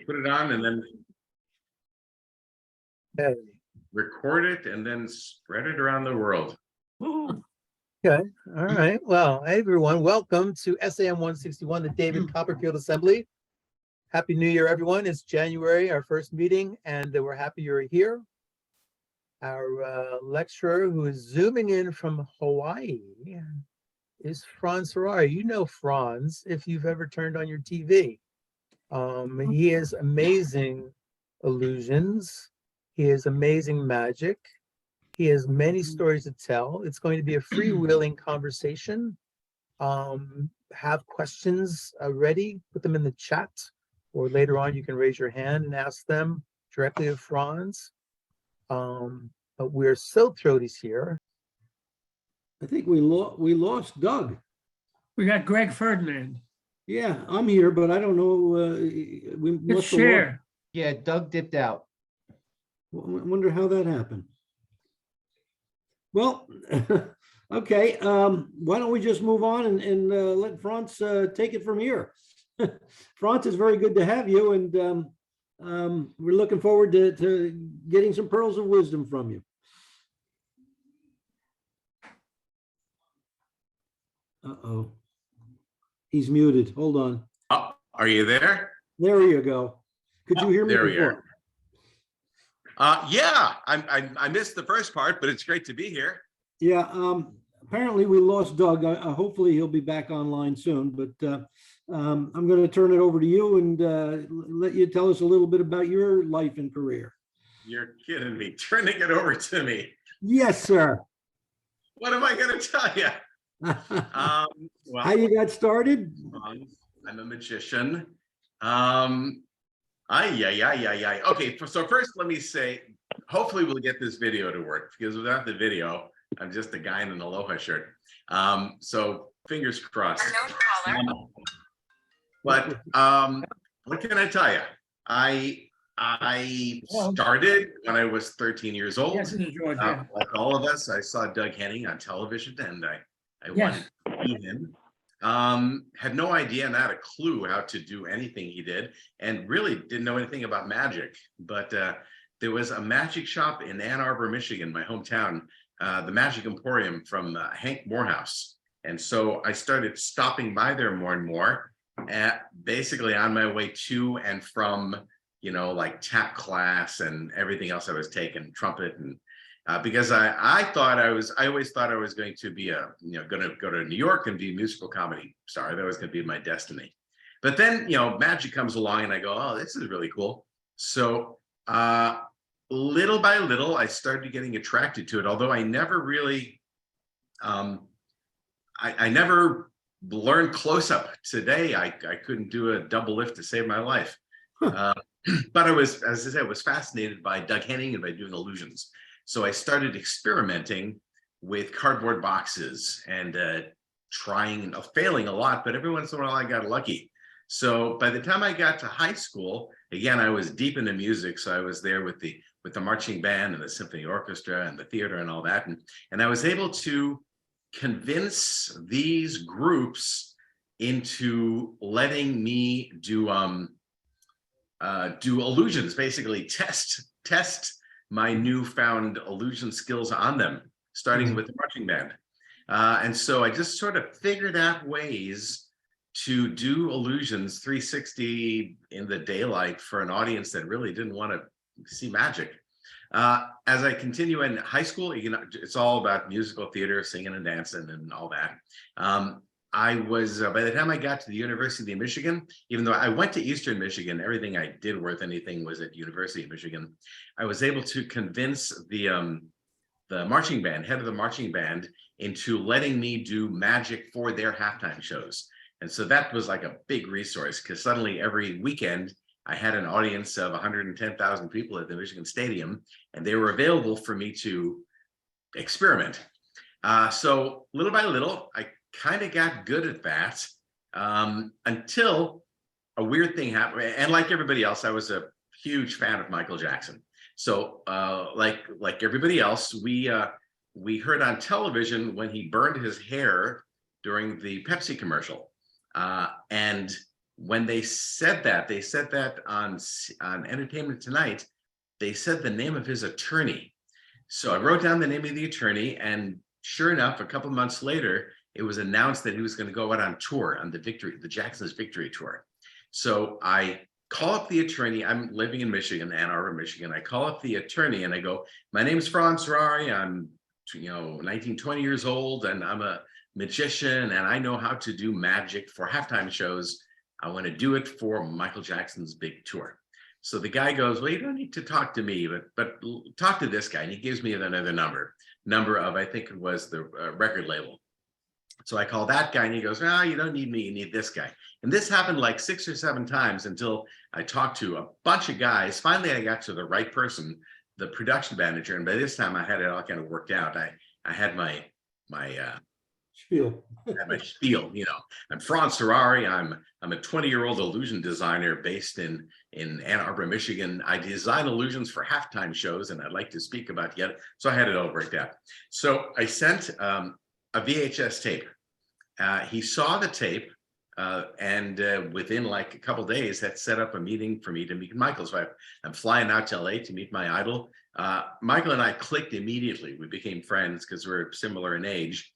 put it on and then Okay. record it and then spread it around the world. Okay. All right. Well, hey, everyone. Welcome to SAM-161, the David Copperfield Assembly. Happy New Year, everyone. It's January, our first meeting, and we're happy you're here. Our lecturer, who is zooming in from Hawaii, is Franz Harary. You know Franz if you've ever turned on your TV. He has amazing illusions. He has amazing magic. He has many stories to tell. It's going to be a freewheeling conversation. Have questions ready, put them in the chat, or later on you can raise your hand and ask them directly of Franz. But we're so thrilled he's here. I think we lost Doug. We got Greg Ferdinand. Yeah, I'm here, but I don't know. We It's must have share. Yeah, Doug dipped out. wonder how that happened. Well, okay. Why don't we just move on and let Franz take it from here? Franz, it's very good to have you, and we're looking forward to getting some pearls of wisdom from you. Uh-oh. He's muted. Hold on. Oh, are you there? There you go. Could you hear me There we before? are. Yeah, I missed the first part, but it's great to be here. Yeah, apparently we lost Doug. Hopefully he'll be back online soon, but I'm going to turn it over to you and let you tell us a little bit about your life and career. You're kidding me. Turning it over to me. Yes, sir. What am I going to tell you? Well, How you got started? I'm a magician. Okay, so first let me say, hopefully we'll get this video to work, because without the video, I'm just a guy in an aloha shirt. So fingers crossed. But what can I tell you? I started when I was 13 years old. Yes, it is, George. Yeah. Like all of us, I saw Doug Henning on television, and I Yes. wanted to be him. Had no idea, not a clue how to do anything he did, and really didn't know anything about magic. But there was a magic shop in Ann Arbor, Michigan, my hometown, the Magic Emporium from Hank Morehouse. And so I started stopping by there more and more, basically on my way to and from, like tap class and everything else I was taking, trumpet, and because I always thought I was going to be going to go to New York and be a musical comedy star. That was going to be my destiny. But then, magic comes along and I go, oh, this is really cool. So little by little, I started getting attracted to it, although I never really, I never learned close up. Today, I couldn't do a double lift to save my life. But I was, as I said, was fascinated by Doug Henning and by doing illusions. So I started experimenting with cardboard boxes and trying, failing a lot, but every once in a while I got lucky. So by the time I got to high school, again, I was deep into music. So I was there with the marching band and the symphony orchestra and the theater and all that. And I was able to convince these groups into letting me do illusions, basically test my newfound illusion skills on them, starting with the marching band. And so I just sort of figured out ways to do illusions 360 in the daylight for an audience that really didn't want to see magic. As I continue in high school, it's all about musical theater, singing and dancing and all that. I was, by the time I got to the University of Michigan, even though I went to Eastern Michigan, everything I did worth anything was at University of Michigan. I was able to convince the marching band, head of the marching band, into letting me do magic for their halftime shows. And so that was like a big resource, because suddenly every weekend I had an audience of 110,000 people at the Michigan Stadium, and they were available for me to experiment. So little by little, I kind of got good at that until a weird thing happened. And like everybody else, I was a huge fan of Michael Jackson. So like everybody else, we heard on television when he burned his hair during the Pepsi commercial. And when they said that on Entertainment Tonight. They said the name of his attorney. So I wrote down the name of the attorney, and sure enough, a couple months later, it was announced that he was going to go out on tour on the Jackson's Victory Tour. So I call up the attorney. I'm living in Michigan, Ann Arbor, Michigan. I call up the attorney and I go, my name is Franz Harary. I'm 19, 20 years old, and I'm a magician, and I know how to do magic for halftime shows. I want to do it for Michael Jackson's big tour. So the guy goes, well, you don't need to talk to me, but talk to this guy. And he gives me another number of, I think it was the record label. So I call that guy and he goes, you don't need me, you need this guy. And this happened like 6 or 7 times until I talked to a bunch of guys. Finally, I got to the right person, the production manager. And by this time I had it all kind of worked out. I had my Spiel. my spiel, I'm Franz Harary. I'm a 20-year-old illusion designer based in Ann Arbor, Michigan. I design illusions for halftime shows, and I'd like to speak about yet. So I had it all worked out. So I sent a VHS tape. He saw the tape, and within like a couple days, had set up a meeting for me to meet Michael. So I'm flying out to LA to meet my idol. Michael and I clicked immediately. We became friends because we're similar in age.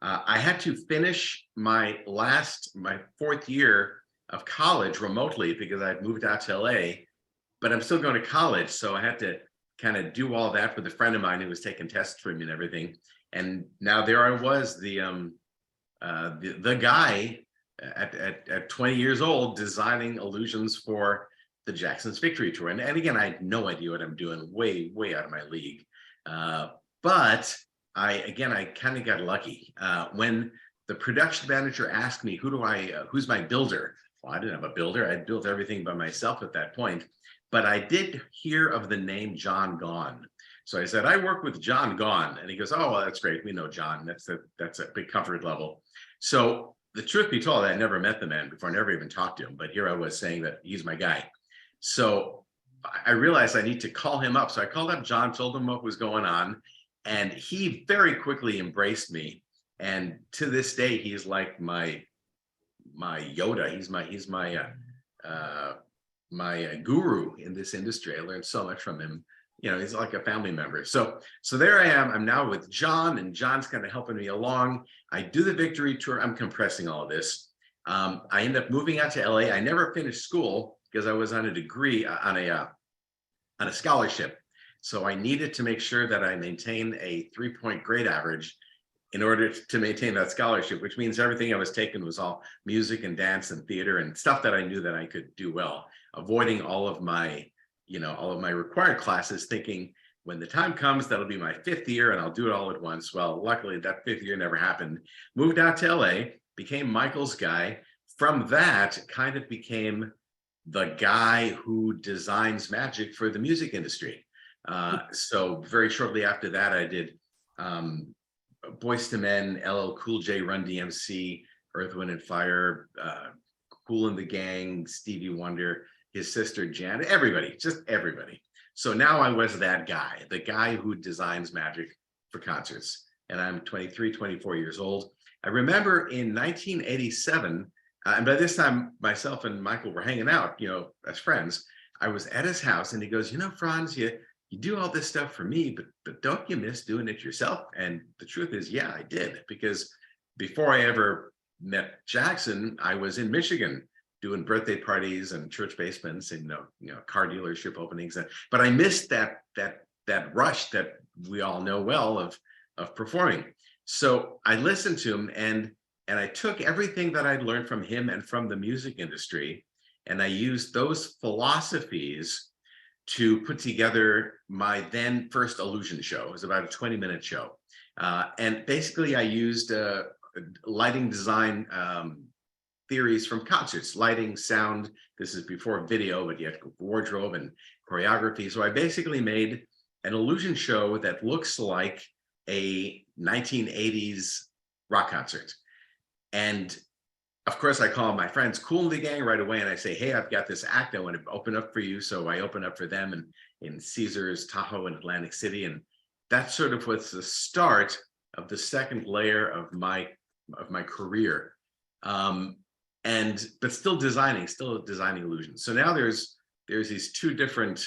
I had to finish my 4th year of college remotely because I'd moved out to LA, but I'm still going to college. So I had to kind of do all that with a friend of mine who was taking tests for me and everything. And now there I was, the guy at 20 years old designing illusions for the Jackson's Victory Tour. And again, I had no idea what I'm doing, way out of my league. But I kind of got lucky. When the production manager asked me, who's my builder? Well, I didn't have a builder. I'd built everything by myself at that point, but I did hear of the name John Gahn. So I said, I work with John Gahn. And he goes, oh, well, that's great. We know John. That's a big comfort level. So the truth be told, I never met the man before, never even talked to him, but here I was saying that he's my guy. So I realized I need to call him up. So I called up John, told him what was going on. And he very quickly embraced me, and to this day, he's like my Yoda. He's my guru in this industry. I learned so much from him. He's like a family member. So there I am. I'm now with John, and John's kind of helping me along. I do the Victory Tour. I'm compressing all of this. I end up moving out to LA. I never finished school because I was on a degree on a scholarship. So I needed to make sure that I maintain a 3-point grade average in order to maintain that scholarship, which means everything I was taking was all music and dance and theater and stuff that I knew that I could do well, avoiding all of my required classes, thinking when the time comes, that'll be my 5th year and I'll do it all at once. Well, luckily that 5th year never happened. Moved out to LA, became Michael's guy. From that, kind of became the guy who designs magic for the music industry. So very shortly after that, I did Boyz II Men, LL Cool J, Run DMC, Earth, Wind and Fire, Kool and the Gang, Stevie Wonder, his sister Jan, everybody, just everybody. So now I was that guy, the guy who designs magic for concerts. And I'm 23, 24 years old. I remember in 1987, and by this time, myself and Michael were hanging out, as friends. I was at his house and he goes, Franz, you do all this stuff for me, but don't you miss doing it yourself? And the truth is, yeah, I did, because before I ever met Jackson, I was in Michigan doing birthday parties and church basements and car dealership openings. But I missed that rush that we all know well of performing. So I listened to him and I took everything that I'd learned from him and from the music industry, and I used those philosophies to put together my then first illusion show. It was about a 20-minute show. And basically I used lighting design theories from concerts, lighting, sound. This is before video, but you have wardrobe and choreography. So I basically made an illusion show that looks like a 1980s rock concert. And of course, I call my friends Kool and the Gang right away, and I say, hey, I've got this act I want to open up for you. So I open up for them in Caesars, Tahoe, and Atlantic City. And that sort of was the start of the second layer of my career. but still designing illusions. So now there's these two different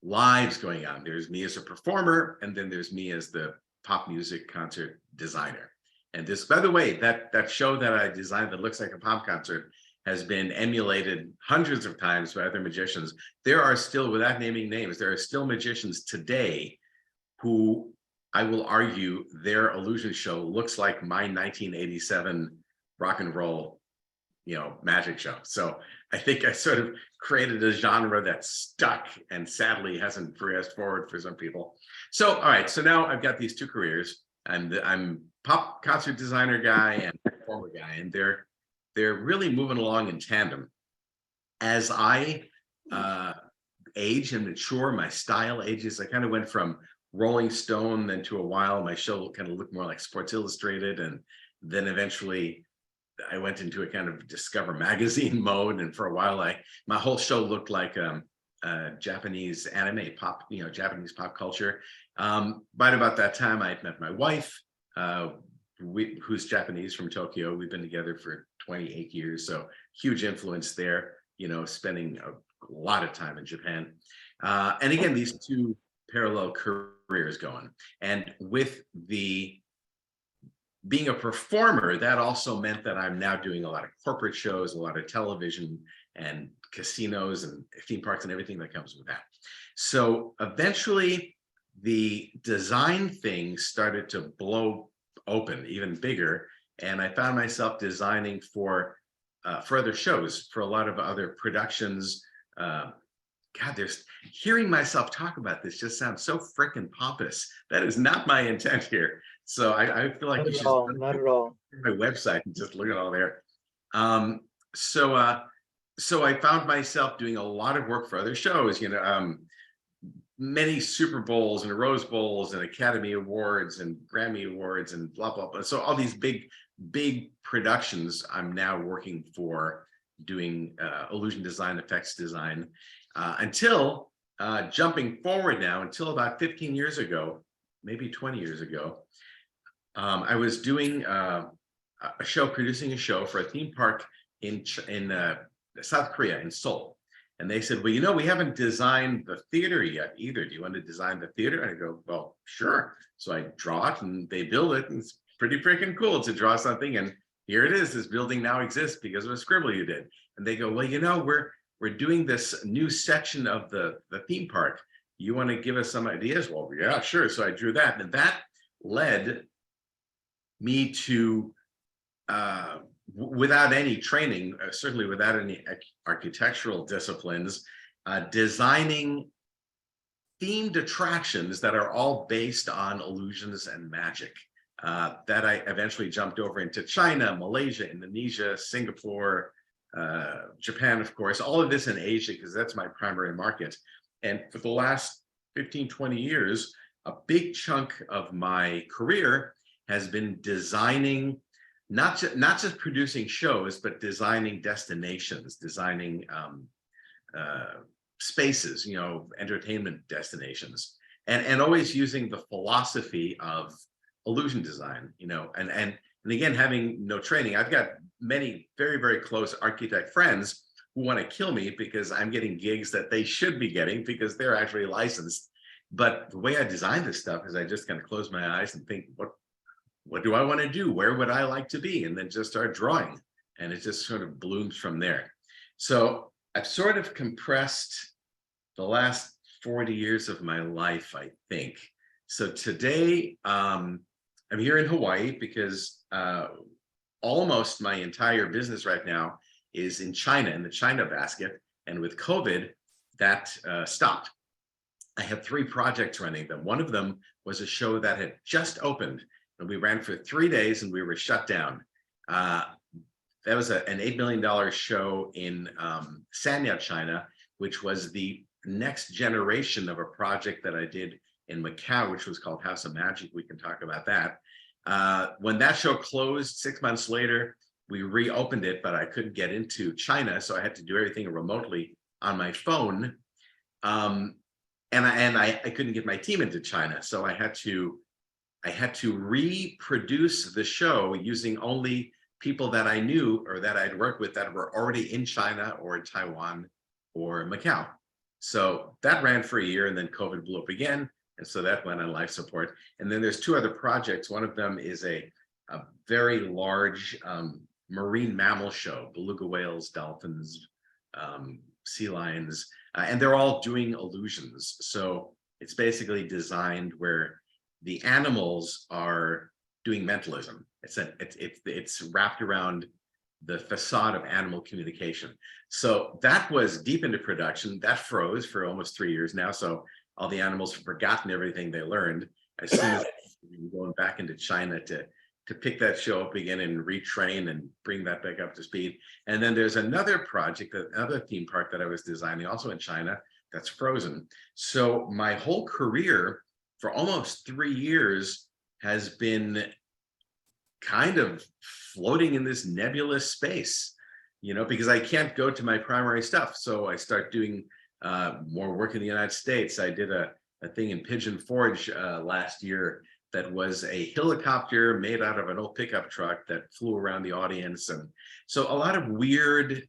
lives going on. There's me as a performer, and then there's me as the pop music concert designer. And this, by the way, that show that I designed that looks like a pop concert has been emulated hundreds of times by other magicians. There are still, without naming names, there are still magicians today who, I will argue, their illusion show looks like my 1987 rock and roll, magic show. So I think I sort of created a genre that's stuck and sadly hasn't progressed forward for some people. So, all right, so now I've got these two careers. I'm pop concert designer guy and performer guy, and they're really moving along in tandem. As I age and mature, my style ages. I kind of went from Rolling Stone, then to a while my show kind of looked more like Sports Illustrated, and then eventually I went into a kind of Discover magazine mode, and for a while my whole show looked like Japanese anime pop, Japanese pop culture. Right about that time, I had met my wife, who's Japanese, from Tokyo. We've been together for 28 years, so huge influence there. Spending a lot of time in Japan, and again, these two parallel careers going, and with being a performer, that also meant that I'm now doing a lot of corporate shows, a lot of television and casinos and theme parks and everything that comes with that. So eventually the design thing started to blow open even bigger. And I found myself designing for other shows, for a lot of other productions. God, hearing myself talk about this just sounds so freaking pompous. That is not my intent here. So I feel like you should not at all. my website and just look at all there. So I found myself doing a lot of work for other shows, many Super Bowls and Rose Bowls and Academy Awards and Grammy Awards and blah, blah, blah. So all these big productions I'm now working for, doing illusion design, effects design, until jumping forward now, until about 15 years ago, maybe 20 years ago, I was doing producing a show for a theme park in South Korea, in Seoul. And they said, well, we haven't designed the theater yet either. Do you want to design the theater? And I go, well, sure. So I draw it and they build it. And it's pretty freaking cool to draw something. And here it is. This building now exists because of a scribble you did. And they go, well, we're doing this new section of the theme park. You want to give us some ideas? Well, yeah, sure. So I drew that. And that led me to, without any training, certainly without any architectural disciplines, designing themed attractions that are all based on illusions and magic. That I eventually jumped over into China, Malaysia, Indonesia, Singapore, Japan, of course, all of this in Asia, because that's my primary market. And for the last 15, 20 years, a big chunk of my career has been designing, not just producing shows, but designing destinations, designing spaces, entertainment destinations, and always using the philosophy of illusion design, and again, having no training. I've got many very, very close architect friends who want to kill me because I'm getting gigs that they should be getting because they're actually licensed. But the way I design this stuff is I just kind of close my eyes and think, what do I want to do? Where would I like to be? And then just start drawing. And it just sort of blooms from there. So I've sort of compressed the last 40 years of my life, I think. So today, I'm here in Hawaii because almost my entire business right now is in China, in the China basket. And with COVID, that stopped. I had 3 projects running them. One of them was a show that had just opened. And we ran for 3 days and we were shut down. That was an $8 million show in Sanya, China, which was the next generation of a project that I did in Macau, which was called House of Magic. We can talk about that. When that show closed 6 months later, we reopened it, but I couldn't get into China. So I had to do everything remotely on my phone. And I couldn't get my team into China. So I had to reproduce the show using only people that I knew or that I'd worked with that were already in China or Taiwan or Macau. So that ran for a year, and then COVID blew up again. And so that went on life support. And then there's two other projects. One of them is a very large marine mammal show, beluga whales, dolphins, sea lions, and they're all doing illusions. So it's basically designed where the animals are doing mentalism. It's wrapped around the facade of animal communication. So that was deep into production. That froze for almost 3 years now. So all the animals have forgotten everything they learned. As soon as I'm going back into China to pick that show up again and retrain and bring that back up to speed. And then there's another project, another theme park that I was designing also in China that's frozen. So my whole career for almost 3 years has been kind of floating in this nebulous space, because I can't go to my primary stuff. So I start doing more work in the United States. I did a thing in Pigeon Forge last year that was a helicopter made out of an old pickup truck that flew around the audience. And so a lot of weird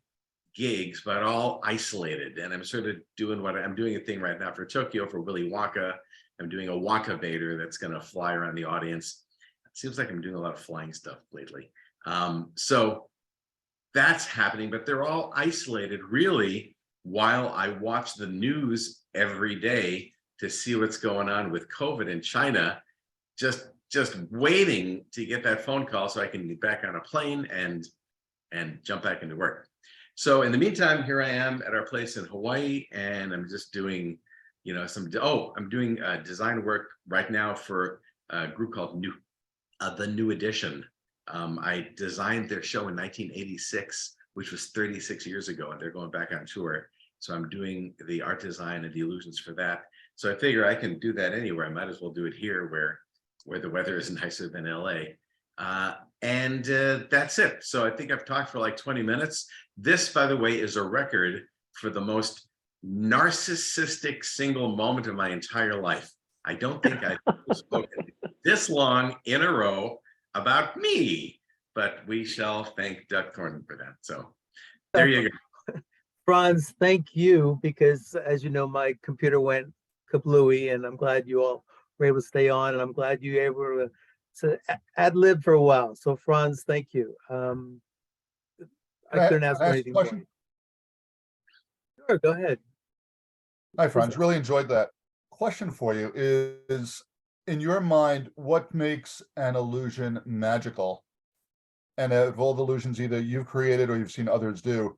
gigs, but all isolated. And I'm sort of doing I'm doing a thing right now for Tokyo for Willy Wonka. I'm doing a Wonka Vader that's going to fly around the audience. It seems like I'm doing a lot of flying stuff lately. So that's happening, but they're all isolated really while I watch the news every day to see what's going on with COVID in China, just waiting to get that phone call so I can get back on a plane and jump back into work. So in the meantime, here I am at our place in Hawaii, and I'm just doing, I'm doing design work right now for a group called The New Edition. I designed their show in 1986, which was 36 years ago, and they're going back on tour. So I'm doing the art design and the illusions for that. So I figure I can do that anywhere. I might as well do it here where the weather is nicer than LA. And that's it. So I think I've talked for like 20 minutes. This, by the way, is a record for the most narcissistic single moment of my entire life. I don't think I've spoken this long in a row about me, but we shall thank Doug Thornton for that. So there you go. Franz, thank you, because as you know, my computer went kablooey, and I'm glad you all were able to stay on, and I'm glad you were able to ad lib for a while. So Franz, thank you. I couldn't ask for anything more. Sure, go ahead. Hi, Franz. Really enjoyed that. Question for you is, in your mind, what makes an illusion magical? And of all the illusions either you've created or you've seen others do,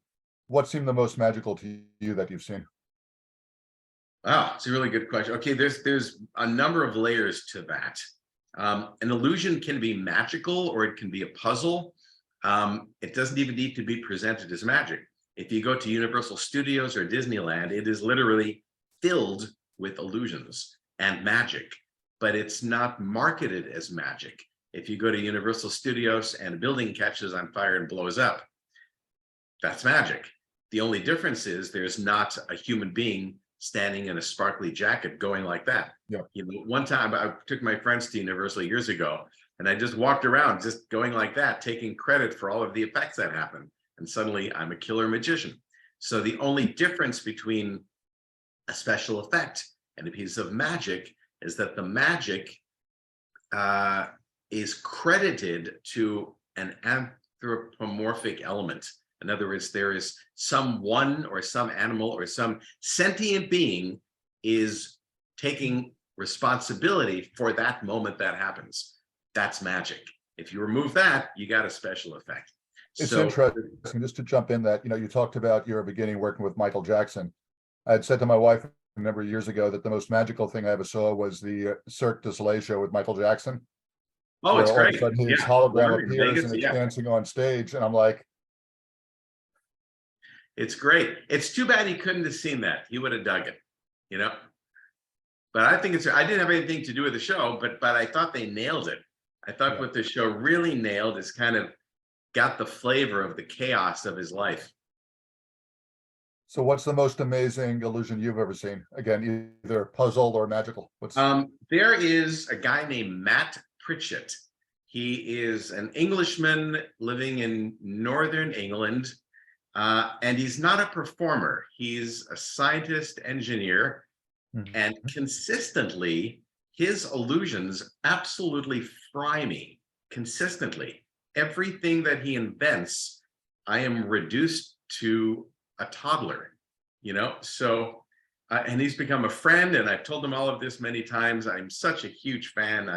what seemed the most magical to you that you've seen? Wow, it's a really good question. Okay, there's a number of layers to that. An illusion can be magical, or it can be a puzzle. It doesn't even need to be presented as magic. If you go to Universal Studios or Disneyland, it is literally filled with illusions and magic, but it's not marketed as magic. If you go to Universal Studios and a building catches on fire and blows up, that's magic. The only difference is there's not a human being standing in a sparkly jacket going like that. Yeah. One time I took my friends to Universal years ago, and I just walked around just going like that, taking credit for all of the effects that happened. And suddenly I'm a killer magician. So the only difference between a special effect and a piece of magic is that the magic is credited to an anthropomorphic element. In other words, there is someone or some animal or some sentient being is taking responsibility for that moment that happens. That's magic. If you remove that, you got a special effect. It's interesting, just to jump in that, you talked about your beginning working with Michael Jackson. I had said to my wife a number of years ago that the most magical thing I ever saw was the Cirque du Soleil show with Michael Jackson. Oh, it's great. All of a sudden his hologram appears and it's dancing on stage, and I'm like, it's great. It's too bad he couldn't have seen that. He would have dug it, But I think I didn't have anything to do with the show, but I thought they nailed it. I thought what the show really nailed is kind of got the flavor of the chaos of his life. So what's the most amazing illusion you've ever seen? Again, either puzzle or magical. There is a guy named Matt Pritchett. He is an Englishman living in Northern England, and he's not a performer. He's a scientist, engineer, and consistently, his illusions absolutely fry me. Consistently, everything that he invents, I am reduced to a toddler, so and he's become a friend, and I've told him all of this many times. I'm such a huge fan.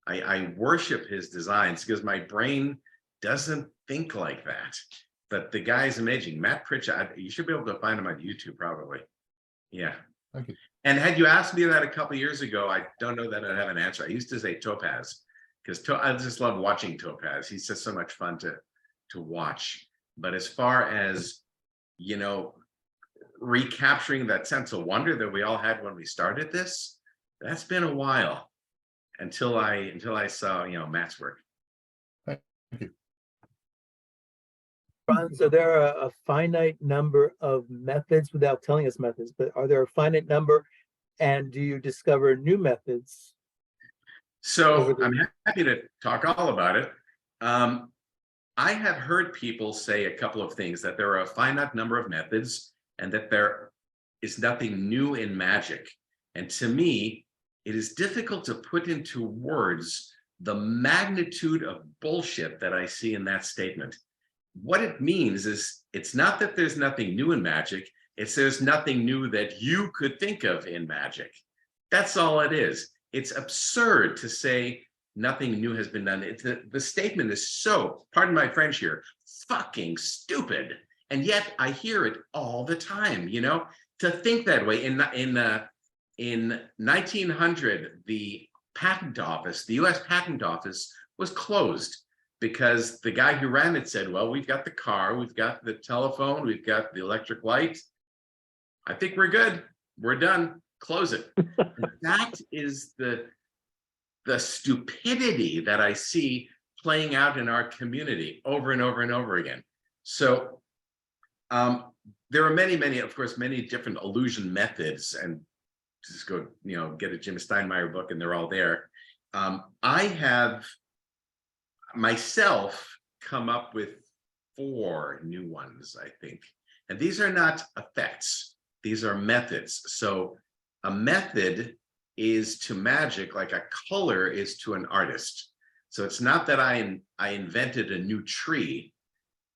I worship his designs because my brain doesn't think like that. But the guy's amazing. Matt Pritchard, you should be able to find him on YouTube probably. Yeah. Thank you. And had you asked me that a couple of years ago, I don't know that I'd have an answer. I used to say Topaz because I just love watching Topaz. He's just so much fun to watch. But as far as, recapturing that sense of wonder that we all had when we started this, that's been a while until I saw, Matt's work. Thank you. Franz, so there are a finite number of methods without telling us methods, but are there a finite number, and do you discover new methods? So I'm happy to talk all about it. I have heard people say a couple of things, that there are a finite number of methods and that there is nothing new in magic. And to me, it is difficult to put into words the magnitude of bullshit that I see in that statement. What it means is, it's not that there's nothing new in magic, it's there's nothing new that you could think of in magic. That's all it is. It's absurd to say nothing new has been done. The statement is so, pardon my French here, fucking stupid. And yet I hear it all the time, to think that way. In 1900, the patent office, the US patent office, was closed because the guy who ran it said, well, we've got the car, we've got the telephone, we've got the electric light. I think we're good. We're done. Close it. That is the stupidity that I see playing out in our community over and over and over again. So there are many, of course, many different illusion methods, and just go, get a Jim Steinmeier book and they're all there. I have myself come up with 4 new ones, I think. And these are not effects, these are methods. So a method is to magic like a color is to an artist. So it's not that I invented a new tree.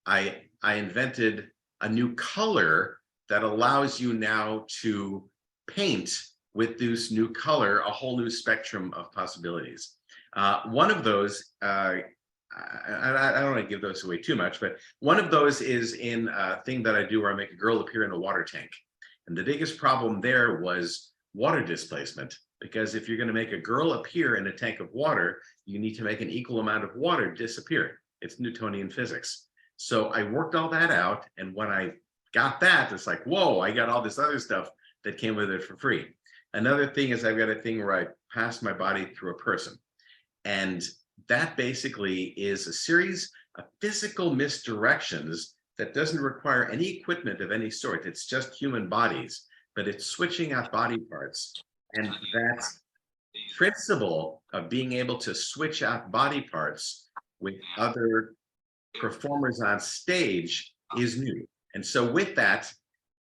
I invented a new color that allows you now to paint with this new color a whole new spectrum of possibilities. One of those, I don't want to give those away too much, but one of those is in a thing that I do where I make a girl appear in a water tank. And the biggest problem there was water displacement, because if you're going to make a girl appear in a tank of water, you need to make an equal amount of water disappear. It's Newtonian physics. So I worked all that out, and when I got that, it's like, whoa, I got all this other stuff that came with it for free. Another thing is I've got a thing where I pass my body through a person. And that basically is a series of physical misdirections that doesn't require any equipment of any sort. It's just human bodies, but it's switching out body parts. And that principle of being able to switch out body parts with other performers on stage is new. And so with that,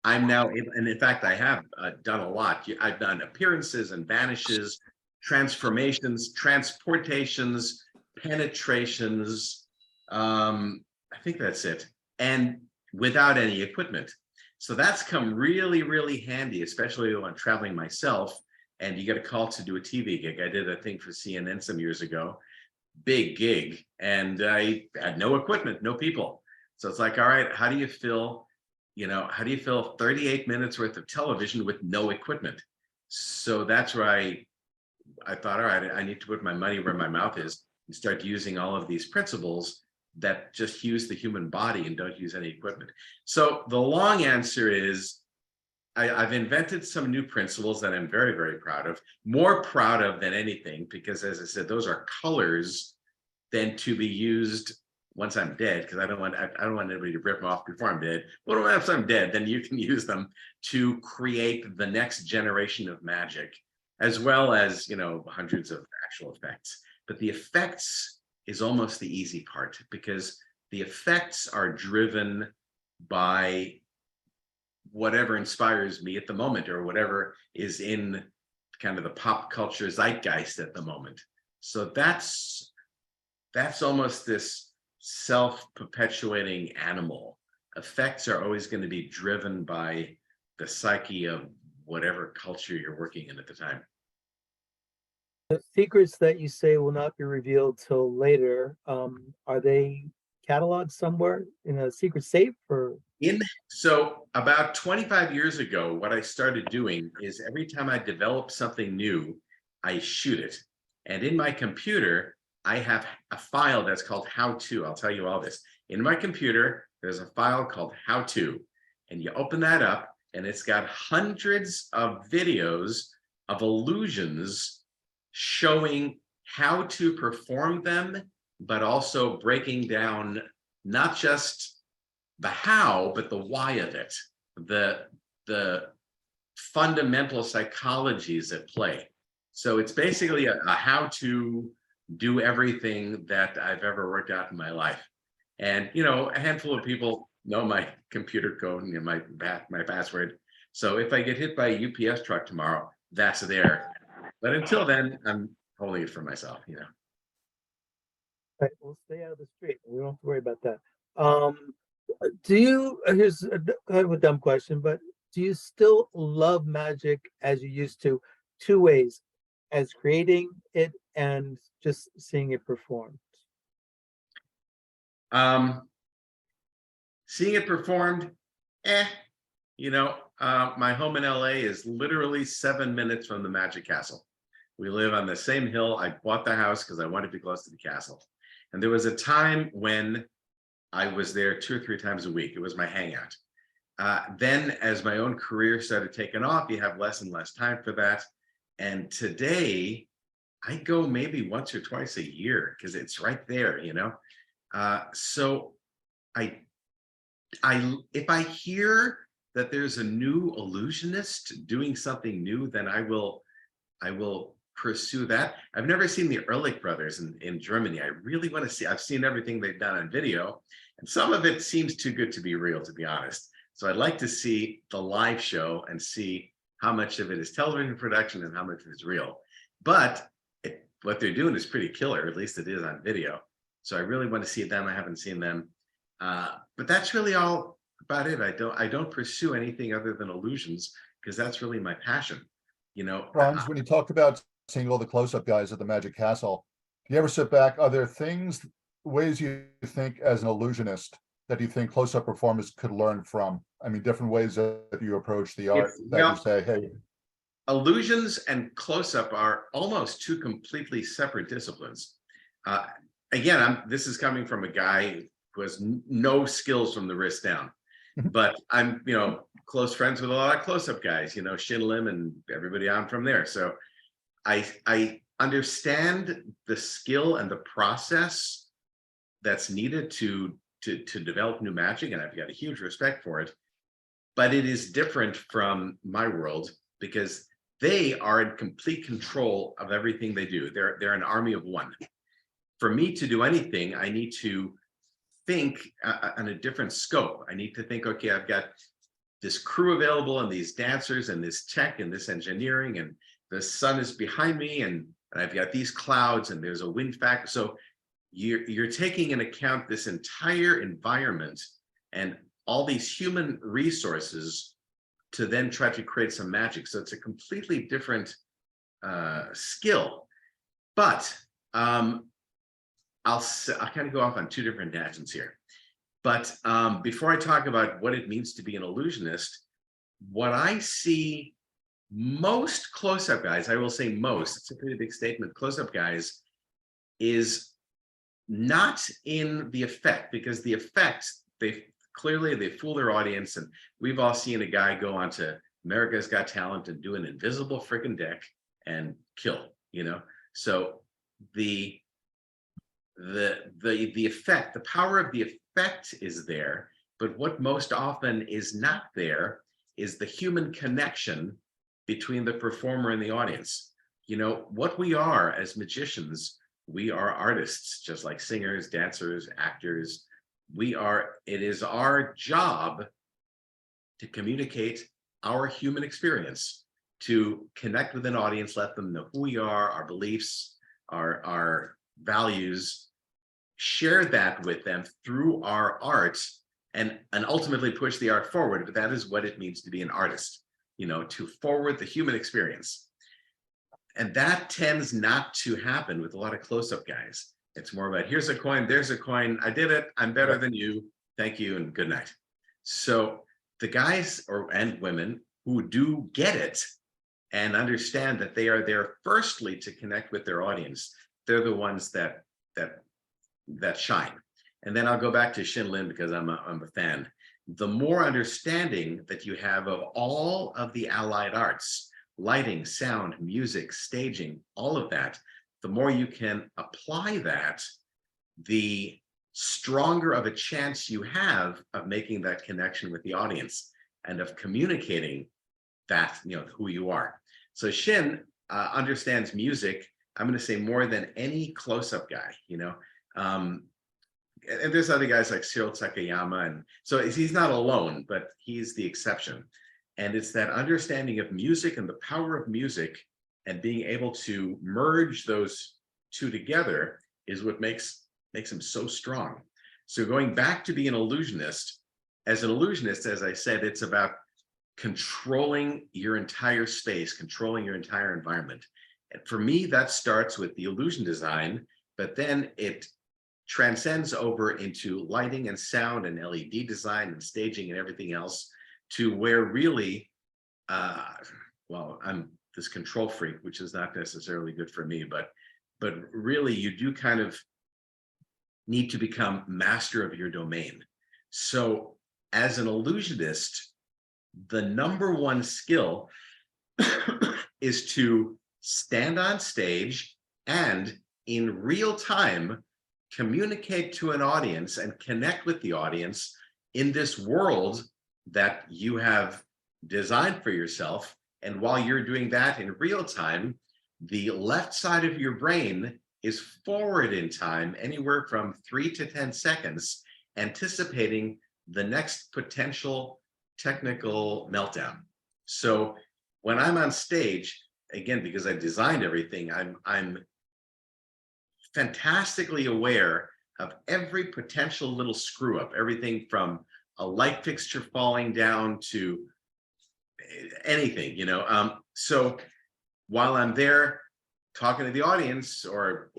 I'm now able, and in fact, I have done a lot. I've done appearances and vanishes, transformations, transportations, penetrations. I think that's it. And without any equipment. So that's come really, really handy, especially when I'm traveling myself and you get a call to do a TV gig. I did a thing for CNN some years ago, big gig, and I had no equipment, no people. So it's like, all right, how do you fill 38 minutes worth of television with no equipment? So that's where I thought, all right, I need to put my money where my mouth is and start using all of these principles that just use the human body and don't use any equipment. So the long answer is I've invented some new principles that I'm very, very proud of, more proud of than anything, because as I said, those are colors then to be used once I'm dead, because I don't want anybody to rip them off before I'm dead. But once I'm dead, then you can use them to create the next generation of magic, as well as, hundreds of actual effects. But the effects is almost the easy part, because the effects are driven by whatever inspires me at the moment, or whatever is in kind of the pop culture zeitgeist at the moment. So that's almost this self-perpetuating animal. Effects are always going to be driven by the psyche of whatever culture you're working in at the time. The secrets that you say will not be revealed till later, are they cataloged somewhere in a secret safe, or? So about 25 years ago, what I started doing is every time I develop something new, I shoot it. And in my computer, I have a file that's called how to. I'll tell you all this. In my computer, there's a file called how to, and you open that up and it's got hundreds of videos of illusions showing how to perform them, but also breaking down not just the how, but the why of it, the fundamental psychologies at play. So it's basically a how to do everything that I've ever worked out in my life. And, you know, a handful of people know my computer code and my password. So if I get hit by a UPS truck tomorrow, that's there. But until then, I'm holding it for myself, you know. Right, we'll stay out of the street. We don't have to worry about that. Here's kind of a dumb question, but do you still love magic as you used to? Two ways, as creating it and just seeing it performed. Seeing it performed, you know, my home in LA is literally 7 minutes from the Magic Castle. We live on the same hill. I bought the house because I wanted to be close to the castle. And there was a time when I was there 2 or 3 times a week. It was my hangout. Then as my own career started taking off, you have less and less time for that. And today I go maybe once or twice a year because it's right there, you know? So if I hear that there's a new illusionist doing something new, then I will pursue that. I've never seen the Ehrlich brothers in Germany. I really want to see. I've seen everything they've done on video, and some of it seems too good to be real, to be honest. So I'd like to see the live show and see how much of it is television production and how much of it is real. But what they're doing is pretty killer, at least it is on video. So I really want to see them. I haven't seen them. But that's really all about it. I don't pursue anything other than illusions, because that's really my passion. You know, Franz, when you talked about seeing all the close-up guys at the Magic Castle, do you ever sit back? Are there ways you think as an illusionist that you think close-up performers could learn from? I mean, different ways that you approach the art you say, hey. Illusions and close-up are almost two completely separate disciplines. Again, this is coming from a guy who has no skills from the wrist down, but I'm, you know, close friends with a lot of close-up guys, you know, Shin Lim and everybody on from there. So I understand the skill and the process that's needed to develop new magic, and I've got a huge respect for it. But it is different from my world because they are in complete control of everything they do. They're an army of one. For me to do anything, I need to think on a different scope. I need to think, okay, I've got this crew available and these dancers and this tech and this engineering, and the sun is behind me, and I've got these clouds and there's a wind factor. So you're taking into account this entire environment and all these human resources to then try to create some magic. So it's a completely different skill. But I'll kind of go off on two different tangents here. But before I talk about what it means to be an illusionist, what I see most close-up guys, I will say most, it's a pretty big statement, close-up guys, is not in the effect, because the effects, they fool their audience. And we've all seen a guy go on to America's Got Talent and do an invisible freaking deck and kill, you know? So the effect, the power of the effect is there, but what most often is not there is the human connection between the performer and the audience. You know, what we are as magicians We are artists, just like singers, dancers, actors. It is our job to communicate our human experience, to connect with an audience, let them know who we are, our beliefs, our values, share that with them through our art, and ultimately push the art forward. But that is what it means to be an artist, to forward the human experience. And that tends not to happen with a lot of close-up guys. It's more about, here's a coin, there's a coin, I did it, I'm better than you, thank you, and good night. So the guys and women who do get it and understand that they are there firstly to connect with their audience, they're the ones that shine. And then I'll go back to Shinlin because I'm a fan. The more understanding that you have of all of the allied arts, lighting, sound, music, staging, all of that, the more you can apply that, the stronger of a chance you have of making that connection with the audience and of communicating that, who you are. So Shin understands music, I'm going to say, more than any close-up guy, and there's other guys like Cyril Takayama, and so he's not alone, but he's the exception. And it's that understanding of music and the power of music and being able to merge those two together is what makes him so strong. So going back to being an illusionist, as I said, it's about controlling your entire space, controlling your entire environment. And for me, that starts with the illusion design, but then it transcends over into lighting and sound and LED design and staging and everything else, to where really, I'm this control freak, which is not necessarily good for me, but really you do kind of need to become master of your domain. So as an illusionist, the number one skill is to stand on stage and in real time communicate to an audience and connect with the audience in this world that you have designed for yourself. And while you're doing that in real time, the left side of your brain is forward in time, anywhere from 3 to 10 seconds, anticipating the next potential technical meltdown. So when I'm on stage, again, because I designed everything, I'm fantastically aware of every potential little screw up, everything from a light fixture falling down to anything, so while I'm there talking to the audience or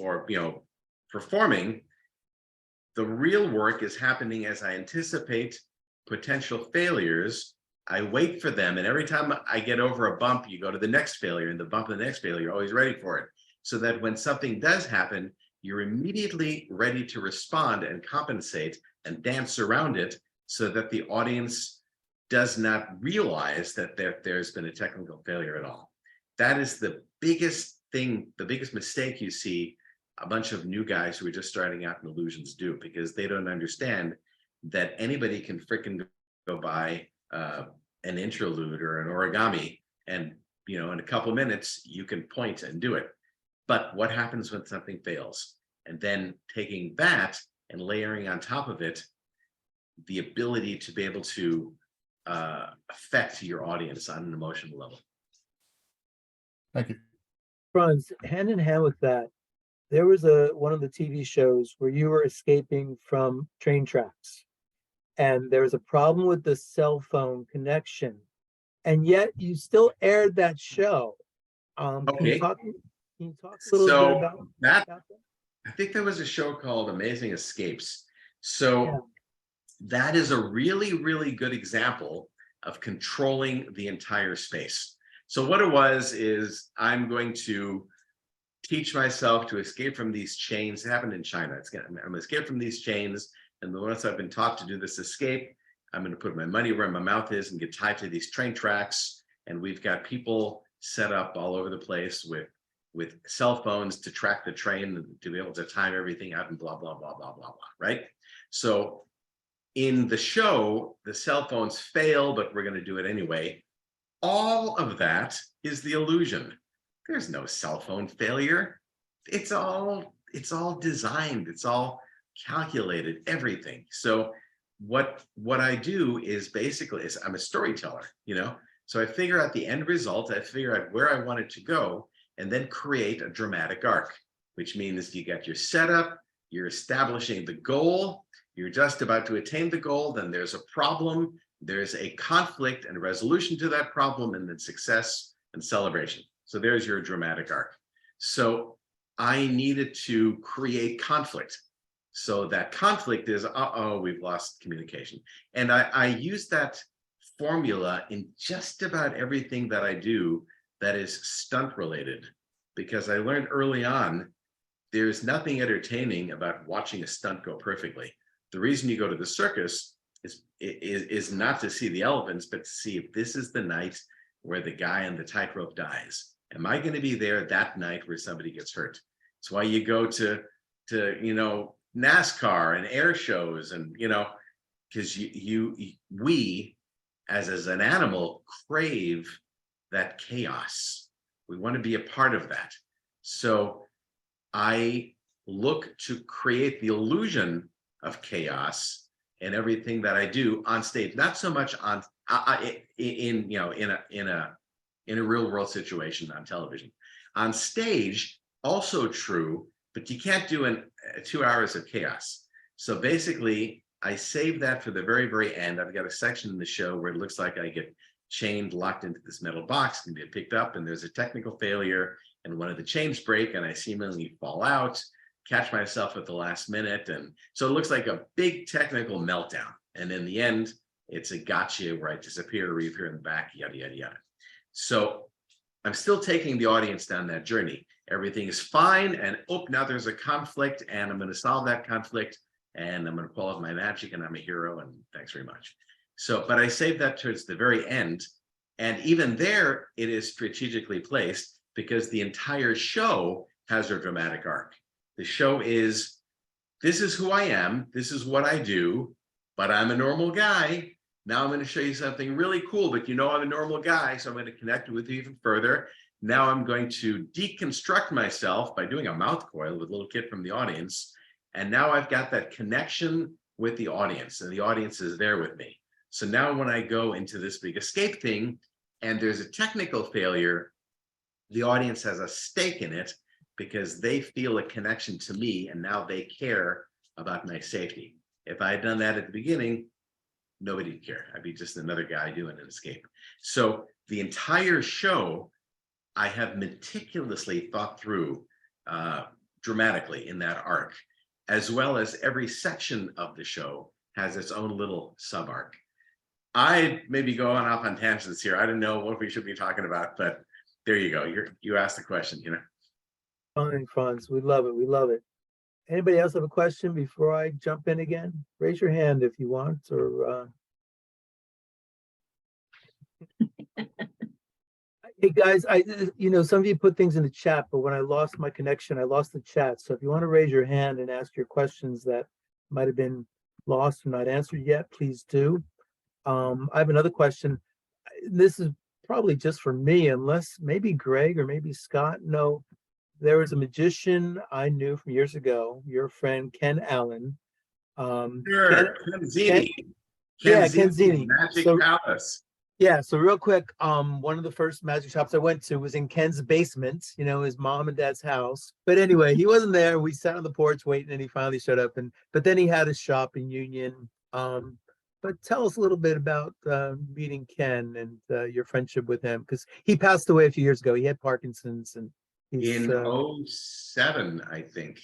performing, the real work is happening as I anticipate potential failures. I wait for them, and every time I get over a bump, you go to the next failure, and the bump of the next failure, you're always ready for it, so that when something does happen, you're immediately ready to respond and compensate and dance around it, so that the audience does not realize that there's been a technical failure at all. That is the biggest thing, the biggest mistake you see a bunch of new guys who are just starting out in illusions do, because they don't understand that anybody can frickin' go by an interlude or an origami, and in a couple of minutes you can point and do it. But what happens when something fails? And then taking that and layering on top of it the ability to be able to affect your audience on an emotional level. Thank you. Franz, hand in hand with that, there was one of the TV shows where you were escaping from train tracks, and there was a problem with the cell phone connection, and yet you still aired that show. Can you talk a little bit about that? I think there was a show called Amazing Escapes. So that is a really, really good example of controlling the entire space. So what it was is, I'm going to teach myself to escape from these chains. It happened in China. I'm going to escape from these chains. And once I've been taught to do this escape, I'm going to put my money where my mouth is and get tied to these train tracks. And we've got people set up all over the place with cell phones to track the train and to be able to time everything out and blah, blah, blah, blah, blah, blah, right? So in the show, the cell phones fail, but we're going to do it anyway. All of that is the illusion. There's no cell phone failure. It's all it's all designed, it's all calculated, everything. So what I do is basically I'm a storyteller, so I figure out the end result, I figure out where I want it to go, and then create a dramatic arc, which means you got your setup, you're establishing the goal, you're just about to attain the goal, then there's a problem, there's a conflict and resolution to that problem, and then success and celebration. So there's your dramatic arc. So I needed to create conflict. So that conflict is, we've lost communication. And I use that formula in just about everything that I do that is stunt related, because I learned early on, there's nothing entertaining about watching a stunt go perfectly. The reason you go to the circus is not to see the elephants, but to see if this is the night where the guy on the tightrope dies. Am I going to be there that night where somebody gets hurt? It's why you go to NASCAR and air shows, and because we as an animal crave that chaos. We want to be a part of that. So I look to create the illusion of chaos in everything that I do on stage, not so much on in a real world situation on television. On stage, also true, but you can't do 2 hours of chaos. So basically, I save that for the very, very end. I've got a section in the show where it looks like I get chained, locked into this metal box, and get picked up, and there's a technical failure, and one of the chains break, and I seemingly fall out, catch myself at the last minute, and so it looks like a big technical meltdown. And in the end, it's a gotcha where I disappear, reappear in the back, yada, yada, yada. So I'm still taking the audience down that journey. Everything is fine, and now there's a conflict, and I'm going to solve that conflict, and I'm going to pull off my magic, and I'm a hero, and thanks very much. So, but I save that towards the very end, and even there, it is strategically placed because the entire show has a dramatic arc. The show is, this is who I am, this is what I do, but I'm a normal guy. Now I'm going to show you something really cool, but I'm a normal guy, so I'm going to connect with you even further. Now I'm going to deconstruct myself by doing a mouth coil with a little kid from the audience. And now I've got that connection with the audience, and the audience is there with me. So now when I go into this big escape thing and there's a technical failure, the audience has a stake in it because they feel a connection to me, and now they care about my safety. If I had done that at the beginning, nobody'd care. I'd be just another guy doing an escape. So the entire show, I have meticulously thought through dramatically in that arc, as well as every section of the show has its own little sub arc. I may be going off on tangents here. I don't know what we should be talking about, but there you go. You asked the question, Fine, Franz. We love it. We love it. Anybody else have a question before I jump in again? Raise your hand if you want, or hey guys, some of you put things in the chat, but when I lost my connection, I lost the chat. So if you want to raise your hand and ask your questions that might have been lost or not answered yet, please do. I have another question. This is probably just for me, unless maybe Greg or maybe Scott know. There was a magician I knew from years ago, your friend Ken Allen. Sure, Kenzini. Yeah, Kenzini. Magic Palace. Yeah, so real quick, one of the first magic shops I went to was in Ken's basement, his mom and dad's house. But anyway, he wasn't there. We sat on the porch waiting, and he finally showed up. But then he had a shop in Union. But tell us a little bit about meeting Ken and your friendship with him, because he passed away a few years ago. He had Parkinson's, and he's in 2007, I think.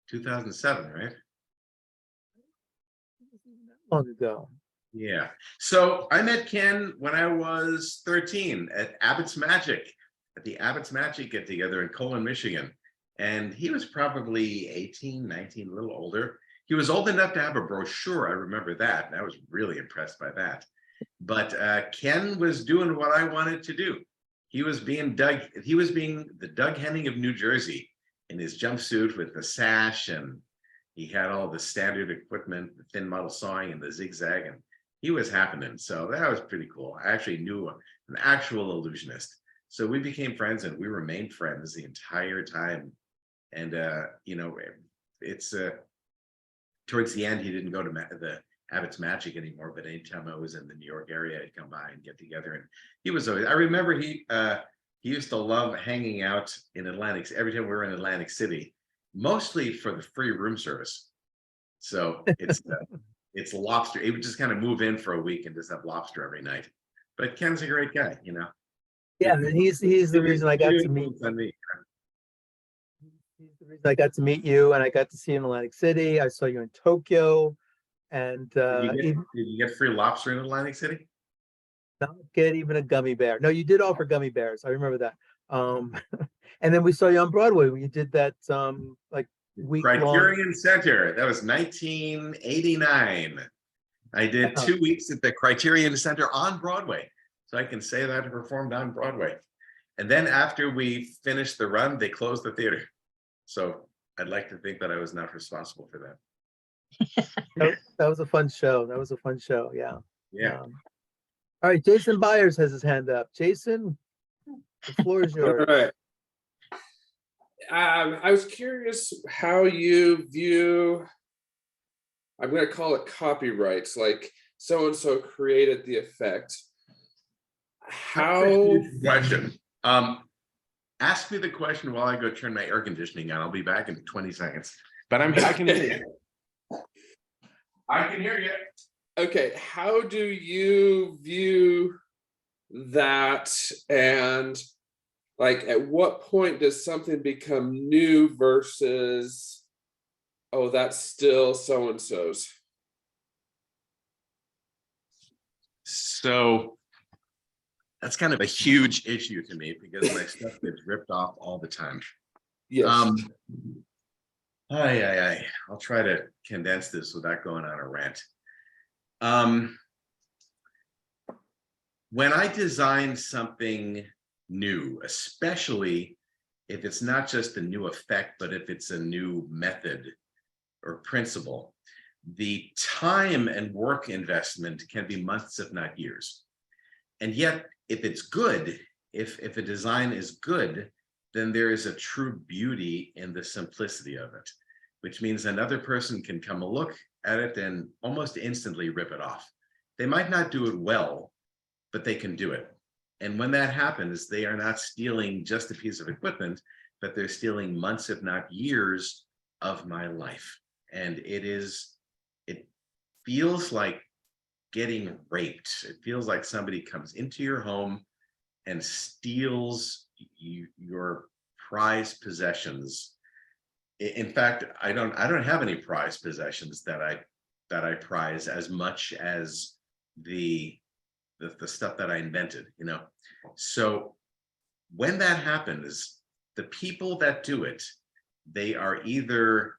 2007, right? Long ago. Yeah. So I met Ken when I was 13 at Abbott's Magic, at the Abbott's Magic get together in Colon, Michigan. And he was probably 18, 19, a little older. He was old enough to have a brochure. I remember that. And I was really impressed by that. But Ken was doing what I wanted to do. He was being the Doug Henning of New Jersey in his jumpsuit with the sash, and he had all the standard equipment, the thin model sawing and the zigzag, and he was happening. So that was pretty cool. I actually knew an actual illusionist. So we became friends, and we remained friends the entire time And you know, it's towards the end, he didn't go to the Abbott's Magic anymore, but anytime I was in the New York area, I'd come by and get together. And he was always, I remember he used to love hanging out in Atlantic. Every time we were in Atlantic City, mostly for the free room service. So it's lobster. He would just kind of move in for a week and just have lobster every night. But Ken's a great guy, you know. Yeah, and he's the reason I got to meet. He's the reason I got to meet you, and I got to see you in Atlantic City. I saw you in Tokyo, and Did you get free lobster in Atlantic City? not get even a gummy bear. No, you did offer gummy bears. I remember that. And then we saw you on Broadway when you did that like week long. Criterion Center. That was 1989. I did 2 weeks at the Criterion Center on Broadway. So I can say that I performed on Broadway. And then after we finished the run, they closed the theater. So I'd like to think that I was not responsible for that. That was a fun show. That was a fun show. Yeah. Yeah. All right, Jason Byers has his hand up. Jason, the floor is yours. All right. I was curious how you view, I'm going to call it copyrights, like so-and-so created the effect. How? Question. Ask me the question while I go turn my air conditioning on. I'll be back in 20 seconds. But I can hear you. I can hear you. Okay, how do you view that, and like at what point does something become new versus, oh, that's still so-and-so's? So that's kind of a huge issue to me because my stuff gets ripped off all the time. Yes. I'll try to condense this without going on a rant. When I design something new, especially if it's not just a new effect, but if it's a new method or principle, the time and work investment can be months, if not years. And yet, if it's good, if a design is good, then there is a true beauty in the simplicity of it, which means another person can come a look at it and almost instantly rip it off. They might not do it well, but they can do it. And when that happens, they are not stealing just a piece of equipment, but they're stealing months, if not years, of my life. And it feels like getting raped. It feels like somebody comes into your home and steals your prized possessions. In fact, I don't have any prized possessions that I prize as much as the stuff that I invented, you know. So when that happens, the people that do it, they are either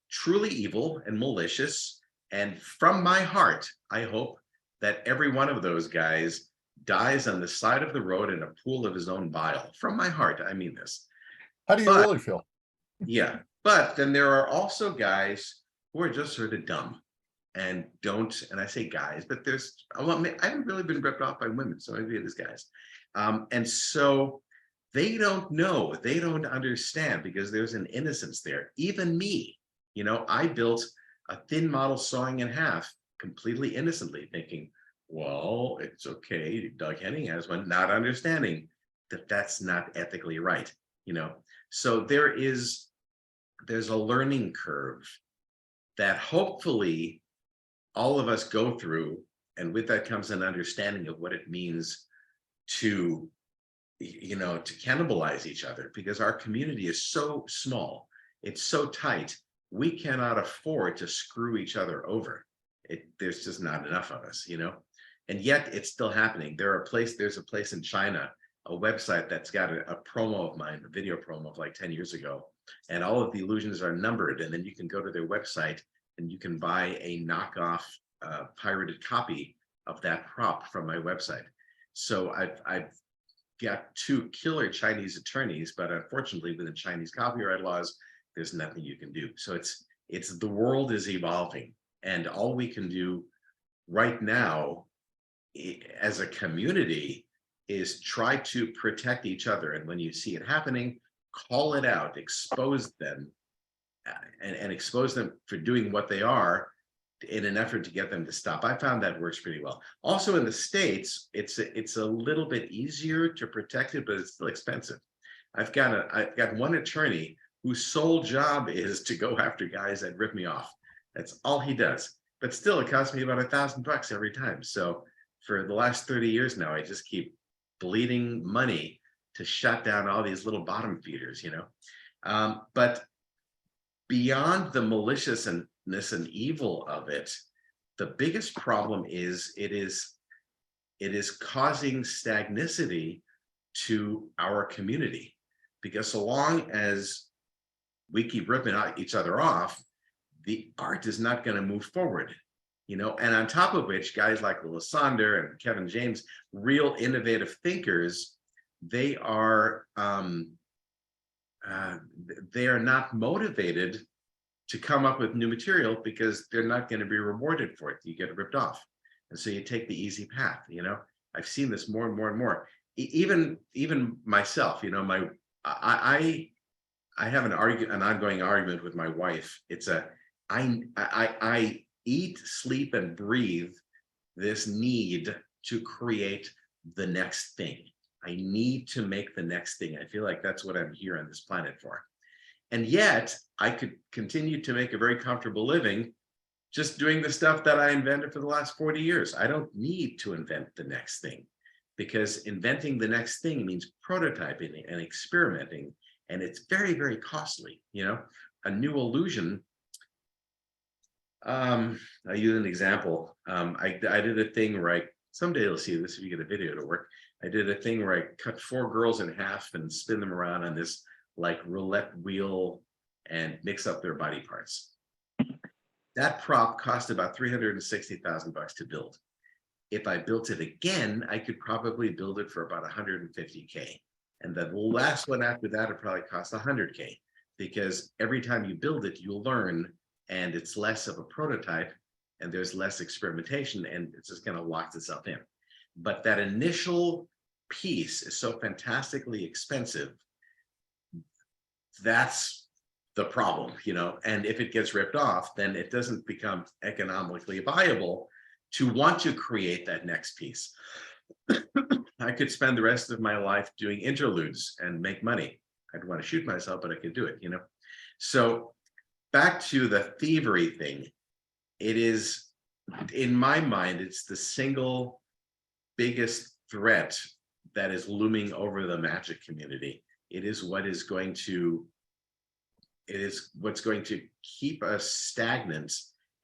truly evil and malicious, and from my heart, I hope that every one of those guys dies on the side of the road in a pool of his own bile. From my heart, I mean this. How do you really feel? Yeah, but then there are also guys who are just sort of dumb and don't, and I say guys, but I haven't really been ripped off by women, so maybe it is guys. And so they don't know, they don't understand because there's an innocence there. Even me, you know, I built a thin model sawing in half completely innocently, thinking, well, it's okay, Doug Henning has one, not understanding that that's not ethically right, you know. So there's a learning curve that hopefully all of us go through, and with that comes an understanding of what it means to, you know, to cannibalize each other, because our community is so small, it's so tight, we cannot afford to screw each other over. There's just not enough of us, you know, and yet it's still happening. There's a place in China, a website that's got a promo of mine, a video promo of like 10 years ago, and all of the illusions are numbered, and then you can go to their website and you can buy a knockoff pirated copy of that prop from my website. So I've got 2 killer Chinese attorneys, but unfortunately with the Chinese copyright laws, there's nothing you can do. So it's the world is evolving, and all we can do right now as a community is try to protect each other. And when you see it happening, call it out, expose them, and expose them for doing what they are in an effort to get them to stop. I found that works pretty well. Also in the States, it's a little bit easier to protect it, but it's still expensive. I've got one attorney whose sole job is to go after guys that rip me off. That's all he does. But still, it costs me about $1,000 every time. So for the last 30 years now, I just keep bleeding money to shut down all these little bottom feeders, you know. But beyond the maliciousness and evil of it, the biggest problem is it is causing stagnicity to our community, because so long as we keep ripping each other off, the art is not going to move forward, you know. And on top of which, guys like Lysander and Kevin James, real innovative thinkers, they are not motivated to come up with new material because they're not going to be rewarded for it. You get ripped off, and so you take the easy path. You know, I've seen this more and more and more. Even myself, you know, I have an ongoing argument with my wife. It's I eat, sleep, and breathe this need to create the next thing. I need to make the next thing. I feel like that's what I'm here on this planet for. And yet I could continue to make a very comfortable living just doing the stuff that I invented for the last 40 years. I don't need to invent the next thing, because inventing the next thing means prototyping and experimenting, and it's very, very costly. You know, a new illusion. I use an example. I did a thing where someday you'll see this if you get a video to work. I did a thing where I cut 4 girls in half and spin them around on this like roulette wheel and mix up their body parts. That prop cost about $360,000 to build. If I built it again, I could probably build it for about $150K. And the last one after that would probably cost $100K, because every time you build it, you'll learn, and it's less of a prototype, and there's less experimentation, and it's just going to lock itself in. But that initial piece is so fantastically expensive. That's the problem, you know. And if it gets ripped off, then it doesn't become economically viable to want to create that next piece. I could spend the rest of my life doing interludes and make money. I'd want to shoot myself, but I could do it, you know. So back to the thievery thing. It is, in my mind, it's the single biggest threat that is looming over the magic community. It is what's going to keep us stagnant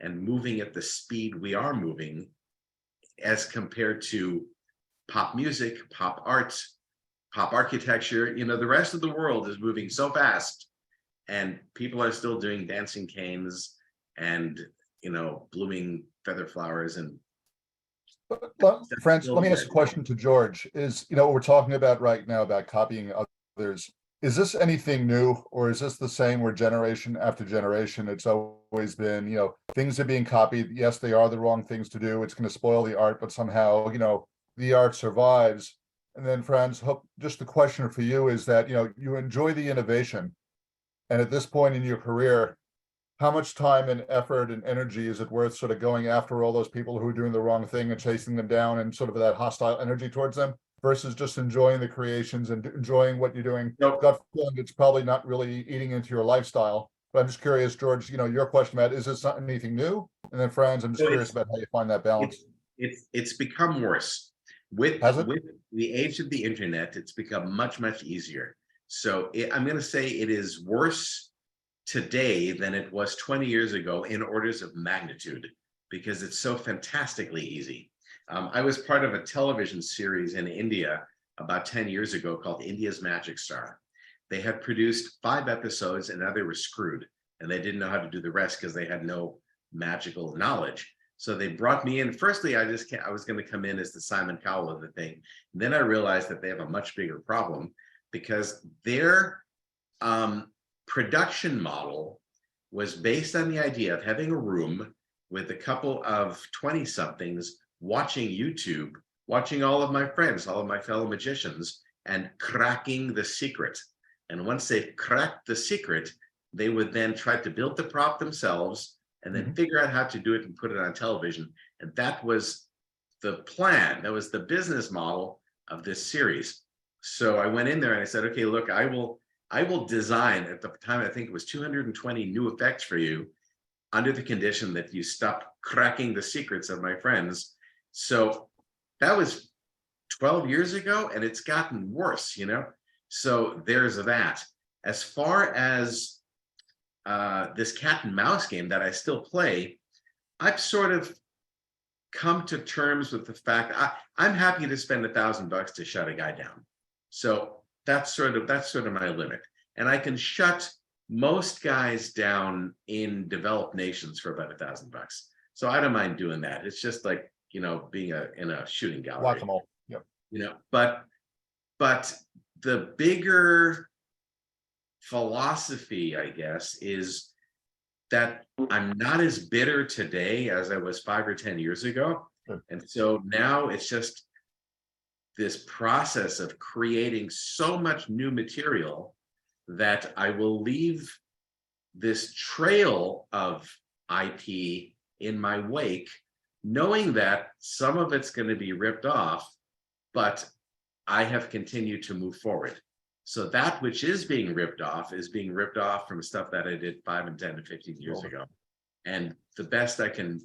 and moving at the speed we are moving, as compared to pop music, pop art, pop architecture. You know, the rest of the world is moving so fast, and people are still doing dancing canes and, you know, blooming feather flowers. And Franz, let me ask a question to George. Is, you know, what we're talking about right now about copying others, is this anything new, or is this the same where generation after generation it's always been, you know, things are being copied? Yes, they are the wrong things to do. It's going to spoil the art, but somehow, you know, the art survives. And then Franz, just the question for you is that, you know, you enjoy the innovation, and at this point in your career, how much time and effort and energy is it worth sort of going after all those people who are doing the wrong thing and chasing them down and sort of that hostile energy towards them, versus just enjoying the creations and enjoying what you're doing? Nope. Gut feeling it's probably not really eating into your lifestyle. But I'm just curious, George, you know, your question about, is this not anything new? And then Franz, I'm just curious about how you find that balance. It's become worse. With the age of the internet, it's become much, much easier. So I'm going to say it is worse today than it was 20 years ago in orders of magnitude, because it's so fantastically easy. I was part of a television series in India about 10 years ago called India's Magic Star. They had produced 5 episodes, and now they were screwed, and they didn't know how to do the rest because they had no magical knowledge. So they brought me in. Firstly, I was going to come in as the Simon Cowell of the thing. And then I realized that they have a much bigger problem, because their production model was based on the idea of having a room with a couple of 20-somethings watching YouTube, watching all of my friends, all of my fellow magicians, and cracking the secret And once they've cracked the secret, they would then try to build the prop themselves and then figure out how to do it and put it on television. And that was the plan. That was the business model of this series. So I went in there and I said, okay, look, I will design, at the time, I think it was 220 new effects for you under the condition that you stop cracking the secrets of my friends. So that was 12 years ago, and it's gotten worse, you know? So there's that. As far as this cat and mouse game that I still play, I've sort of come to terms with the fact I'm happy to spend $1,000 to shut a guy down. So that's sort of my limit. And I can shut most guys down in developed nations for about $1,000. So I don't mind doing that. It's just like, you know, being in a shooting gallery. Whack-a-mole. Yep. You know, but the bigger philosophy, I guess, is that I'm not as bitter today as I was 5 or 10 years ago. Sure. And so now it's just this process of creating so much new material that I will leave this trail of IP in my wake, knowing that some of it's going to be ripped off, but I have continued to move forward. So that which is being ripped off is being ripped off from stuff that I did 5 and 10 and 15 years ago. And the best I can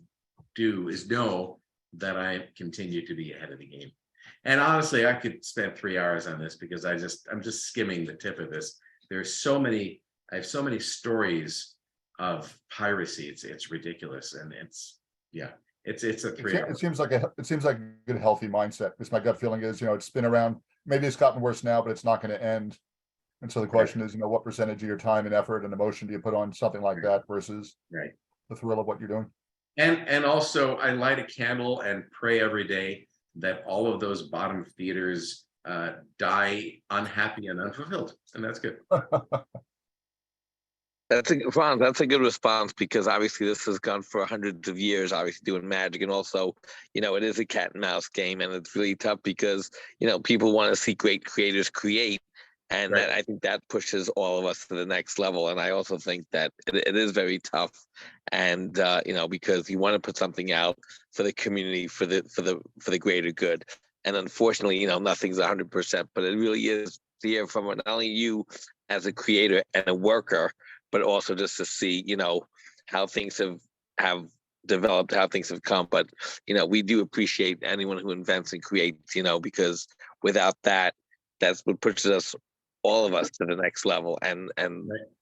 do is know that I continue to be ahead of the game. And honestly, I could spend 3 hours on this because I'm just skimming the tip of this. There's so many, I have so many stories of piracy. It's ridiculous. And it's a 3 hour. It seems like a good healthy mindset. Because my gut feeling is, you know, it's been around. Maybe it's gotten worse now, but it's not going to end. And so the question is, you know, what percentage of your time and effort and emotion do you put on something like that versus the thrill of what you're doing? And also, I light a candle and pray every day that all of those bottom feeders die unhappy and unfulfilled, and that's good. Franz, that's a good response, because obviously this has gone for hundreds of years, obviously doing Magic, and also, you know, it is a cat and mouse game, and it's really tough because, you know, people want to see great creators create, and that, I think that pushes all of us to the next level. And I also think that it is very tough, and you know, because you want to put something out for the community, for the greater good, and unfortunately, you know, nothing's 100%, but it really is to hear from not only you as a creator and a worker, but also just to see, you know, how things have developed, how things have come. But, you know, we do appreciate anyone who invents and creates, you know, because without that, that's what pushes us, all of us, to the next level. And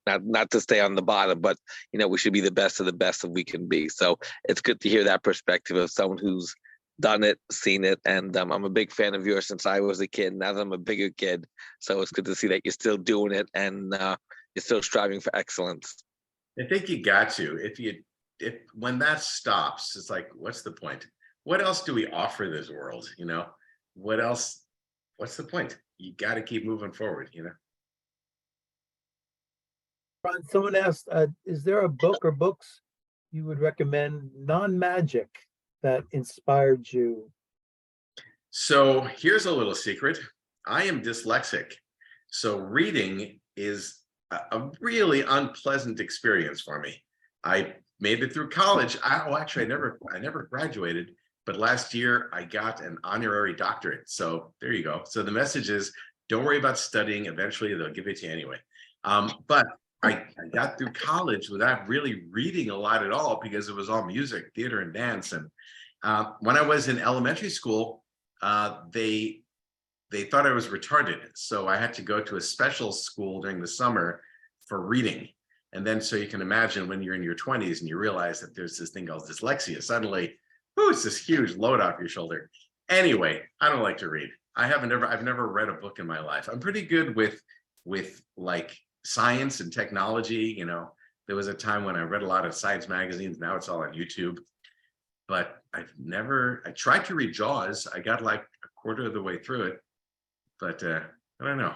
not to stay on the bottom, but, you know, we should be the best of the best that we can be. So it's good to hear that perspective of someone who's done it, seen it. And I'm a big fan of yours since I was a kid. Now that I'm a bigger kid. So it's good to see that you're still doing it, and you're still striving for excellence. I think you got to. If when that stops, it's like, what's the point? What else do we offer this world? You know, what else? What's the point? You got to keep moving forward. You know. Ron, someone asked, is there a book or books you would recommend, non-magic, that inspired you? So here's a little secret. I am dyslexic, so reading is a really unpleasant experience for me. I made it through college. Actually, I never graduated, but last year I got an honorary doctorate. So there you go. So the message is, don't worry about studying. Eventually they'll give it to you anyway. But I got through college without really reading a lot at all, because it was all music, theater, and dance. And when I was in elementary school, they thought I was retarded. So I had to go to a special school during the summer for reading. And then, so you can imagine when you're in your 20s and you realize that there's this thing called dyslexia, suddenly, oh, it's this huge load off your shoulder. Anyway, I don't like to read. I've never read a book in my life. I'm pretty good with like science and technology. You know, there was a time when I read a lot of science magazines. Now it's all on YouTube. But I tried to read Jaws. I got like a quarter of the way through it. But I don't know.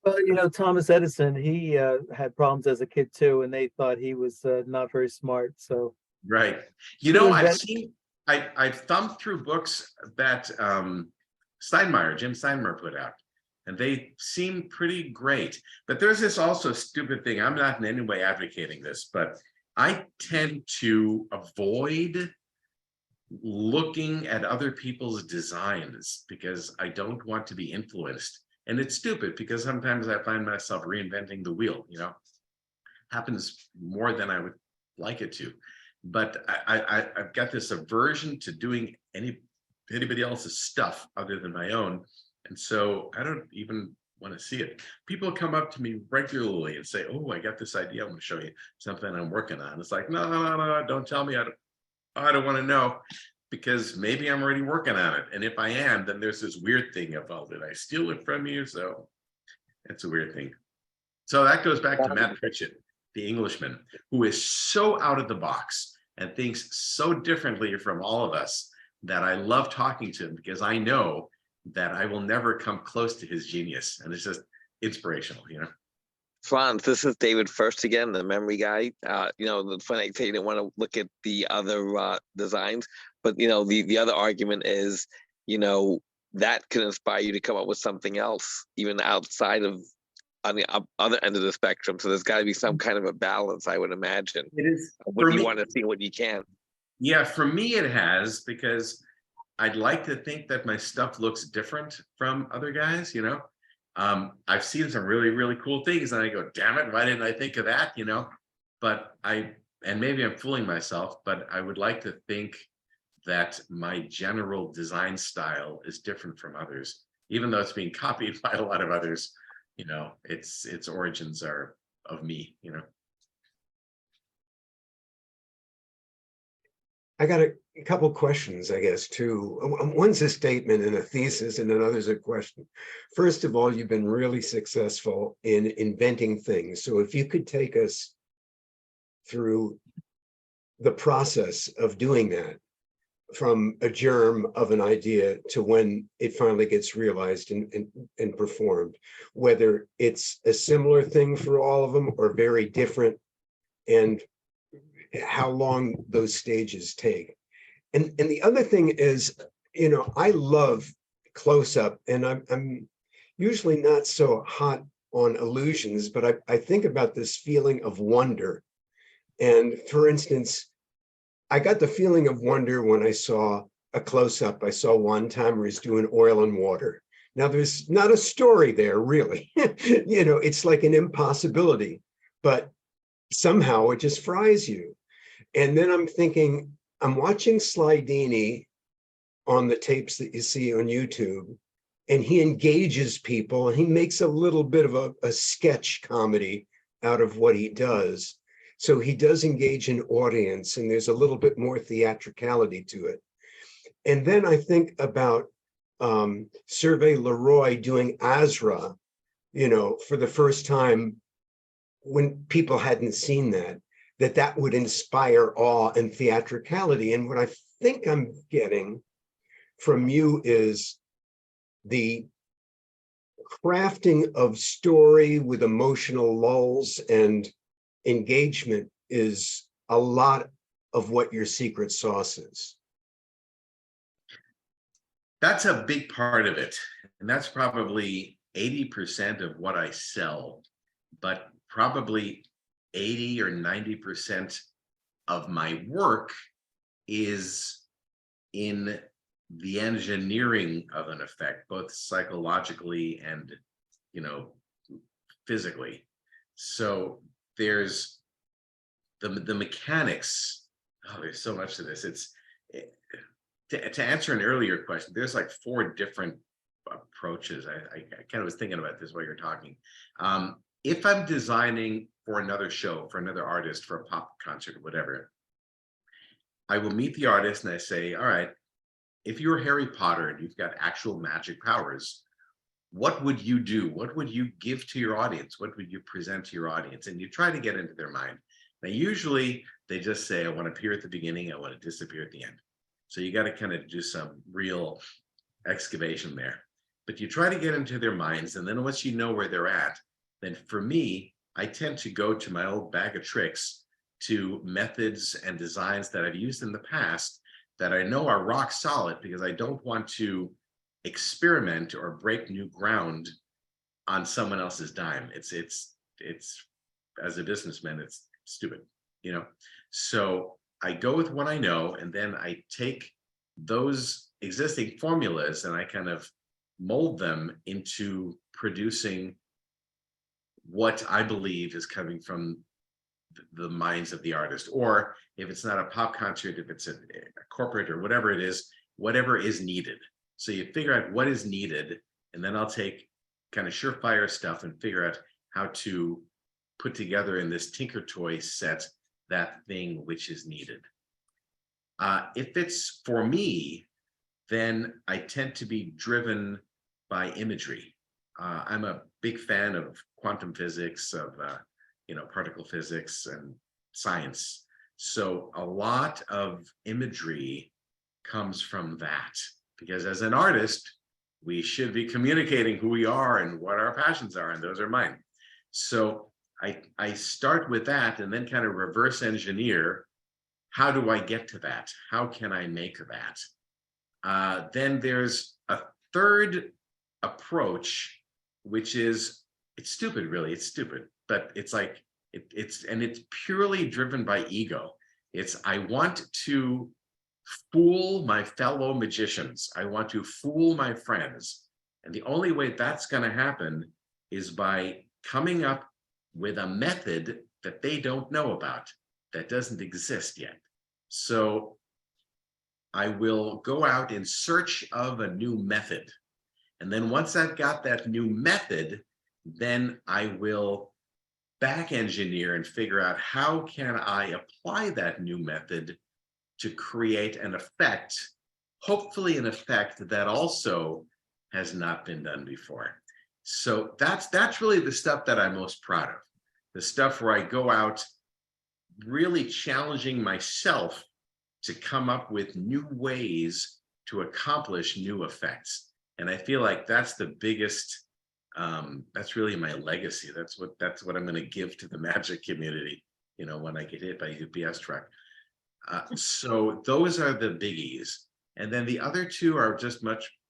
Well, you know, Thomas Edison, he had problems as a kid too, and they thought he was not very smart. So right. You know, I've thumbed through books that Jim Steinmeier put out. and they seem pretty great. But there's this also stupid thing. I'm not in any way advocating this, but I tend to avoid looking at other people's designs because I don't want to be influenced. And it's stupid because sometimes I find myself reinventing the wheel, happens more than I would like it to. But I've got this aversion to doing anybody else's stuff other than my own. And so I don't even want to see it. People come up to me regularly and say, oh, I got this idea. I'm going to show you something I'm working on. It's like, no, don't tell me. I don't want to know, because maybe I'm already working on it. And if I am, then there's this weird thing of, oh, did I steal it from you? So it's a weird thing. So that goes back to Matt Pritchett, the Englishman, who is so out of the box and thinks so differently from all of us that I love talking to him, because I know that I will never come close to his genius. And it's just inspirational, Franz, this is David First again, the memory guy. The funny thing, you didn't want to look at the other designs, but the other argument is, that can inspire you to come up with something else, even outside of on the other end of the spectrum. So there's got to be some kind of a balance, I would imagine. It is. What you want to see, what you can. Yeah, for me it has, because I'd like to think that my stuff looks different from other guys, I've seen some really, really cool things and I go, damn it, why didn't I think of that, But and maybe I'm fooling myself, but I would like to think that my general design style is different from others, even though it's being copied by a lot of others. Its origins are of me, I got a couple questions, I guess, too. One's a statement and a thesis, and another's a question. First of all, you've been really successful in inventing things. So if you could take us through the process of doing that, from a germ of an idea to when it finally gets realized and performed, whether it's a similar thing for all of them or very different, and how long those stages take. And the other thing is, I love close-up, and I'm usually not so hot on illusions, but I think about this feeling of wonder. And for instance, I got the feeling of wonder when I saw a close-up. I saw one-timers doing oil and water. Now, there's not a story there, really. It's like an impossibility, but somehow it just fries you. And then I'm thinking, I'm watching Slidini on the tapes that you see on YouTube, and he engages people, and he makes a little bit of a sketch comedy out of what he does. So he does engage an audience, and there's a little bit more theatricality to it. And then I think about Hervé Leroy doing Azra, for the first time when people hadn't seen that would inspire awe and theatricality. And what I think I'm getting from you is the crafting of story with emotional lulls and engagement is a lot of what your secret sauce is. That's a big part of it. And that's probably 80% of what I sell, but probably 80 or 90% of my work is in the engineering of an effect, both psychologically and, physically. So there's the mechanics. Oh, there's so much to this. To answer an earlier question, there's like 4 different approaches. I kind of was thinking about this while you're talking. If I'm designing for another show, for another artist, for a pop concert or whatever, I will meet the artist and I say, all right, if you're Harry Potter and you've got actual magic powers, what would you do? What would you give to your audience? What would you present to your audience? And you try to get into their mind. Now, usually they just say, I want to appear at the beginning, I want to disappear at the end. So you got to kind of do some real excavation there. But you try to get into their minds, and then once you know where they're at, then for me, I tend to go to my old bag of tricks, to methods and designs that I've used in the past that I know are rock solid, because I don't want to experiment or break new ground on someone else's dime. It's as a businessman, it's stupid, you know? So I go with what I know, and then I take those existing formulas and I kind of mold them into producing what I believe is coming from the minds of the artist. Or if it's not a pop concert, if it's a corporate or whatever it is, whatever is needed. So you figure out what is needed, and then I'll take kind of surefire stuff and figure out how to put together in this Tinker Toy set that thing which is needed. If it's for me, then I tend to be driven by imagery. I'm a big fan of quantum physics, of particle physics and science. So a lot of imagery comes from that, because as an artist, we should be communicating who we are and what our passions are, and those are mine. So I start with that and then kind of reverse engineer, how do I get to that? How can I make that? Then there's a third approach, which is, it's stupid, really, it's stupid, but it's like, it's purely driven by ego. It's, I want to fool my fellow magicians. I want to fool my friends. And the only way that's going to happen is by coming up with a method that they don't know about, that doesn't exist yet. So I will go out in search of a new method. And then once I've got that new method, then I will back engineer and figure out how can I apply that new method to create an effect, hopefully an effect that also has not been done before. So that's really the stuff that I'm most proud of. The stuff where I go out really challenging myself to come up with new ways to accomplish new effects. And I feel like that's the biggest, that's really my legacy. That's what I'm going to give to the magic community, when I get hit by a UPS truck. So those are the biggies. And then the other two are just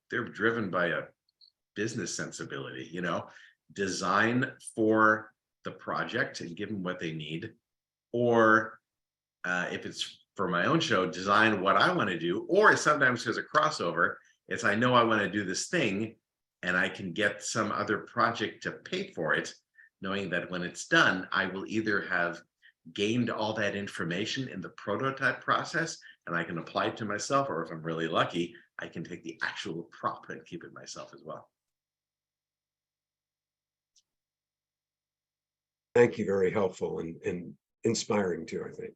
they're driven by a business sensibility, design for the project and give them what they need. Or if it's for my own show, design what I want to do. Or sometimes there's a crossover. It's, I know I want to do this thing and I can get some other project to pay for it, knowing that when it's done, I will either have gained all that information in the prototype process and I can apply it to myself, or if I'm really lucky, I can take the actual prop and keep it myself as well. Thank you, very helpful and inspiring too, I think.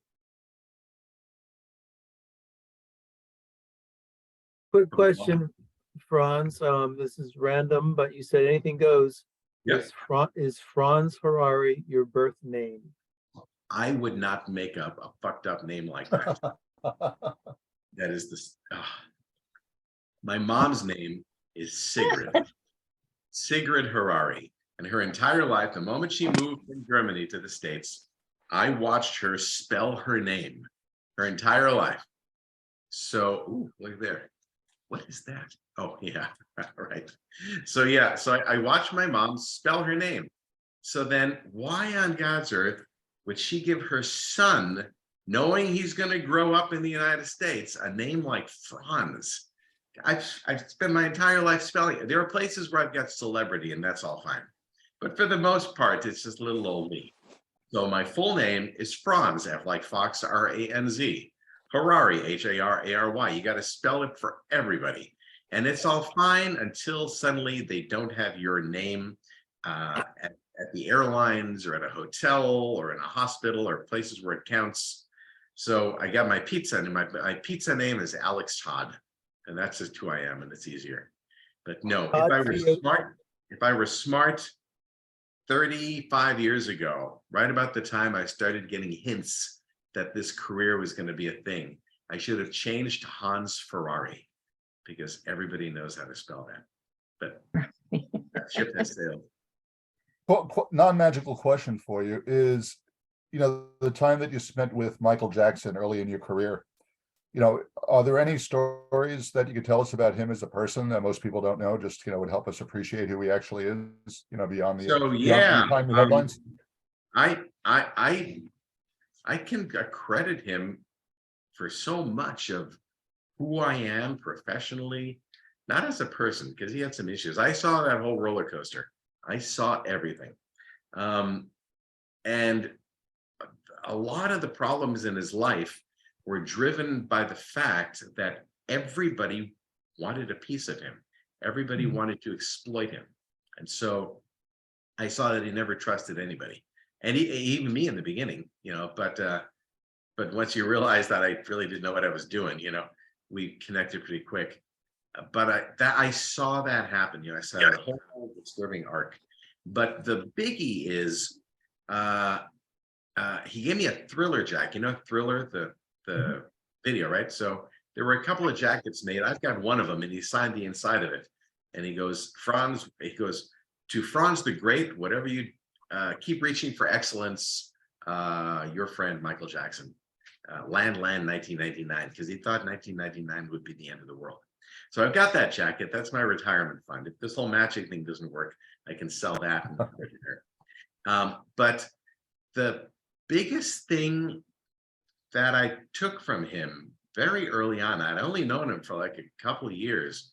Quick question, Franz. This is random, but you said anything goes. Yes. Is Franz Harary your birth name? I would not make up a fucked up name like that. That is this. My mom's name is Sigrid. Sigrid Harary. And her entire life, the moment she moved from Germany to the States, I watched her spell her name her entire life. So, ooh, look there. What is that? Oh, yeah, right. So, yeah, so I watched my mom spell her name. So then why on God's earth would she give her son, knowing he's going to grow up in the United States, a name like Franz? I've spent my entire life spelling it. There are places where I've got celebrity, and that's all fine. But for the most part, it's just little old me. So my full name is Franz, F like Fox, R-A-N-Z. Harary, H-A-R-A-R-Y. You got to spell it for everybody. And it's all fine until suddenly they don't have your name at the airlines or at a hotel or in a hospital or places where it counts. So I got my pizza, and my pizza name is Alex Todd. And that's just who I am, and it's easier. But no, if I were smart 35 years ago, right about the time I started getting hints that this career was going to be a thing, I should have changed to Hans Harary, because everybody knows how to spell that. But that ship has sailed. Non-magical question for you is, the time that you spent with Michael Jackson early in your career, you know, are there any stories that you could tell us about him as a person that most people don't know? Just, you know, would help us appreciate who he actually is, you know, beyond the, So beyond yeah, behind the headlines. I can credit him for so much of who I am professionally, not as a person, because he had some issues. I saw that whole roller coaster. I saw everything. And a lot of the problems in his life were driven by the fact that everybody wanted a piece of him. Everybody wanted to exploit him. And so I saw that he never trusted anybody. And even me in the beginning, you know, but once you realize that I really didn't know what I was doing, you know, we connected pretty quick. But I saw that happen, you know, I saw the whole disturbing arc. But the biggie is he gave me a Thriller jacket, you know, Thriller, the video, right? So there were a couple of jackets made. I've got one of them, and he signed the inside of it. And he goes, Franz, he goes, to Franz the Great, whatever you keep reaching for excellence, your friend Michael Jackson. Land 1999, because he thought 1999 would be the end of the world. So I've got that jacket. That's my retirement fund. If this whole matching thing doesn't work, I can sell that and put it there. But the biggest thing that I took from him very early on, I'd only known him for like a couple of years,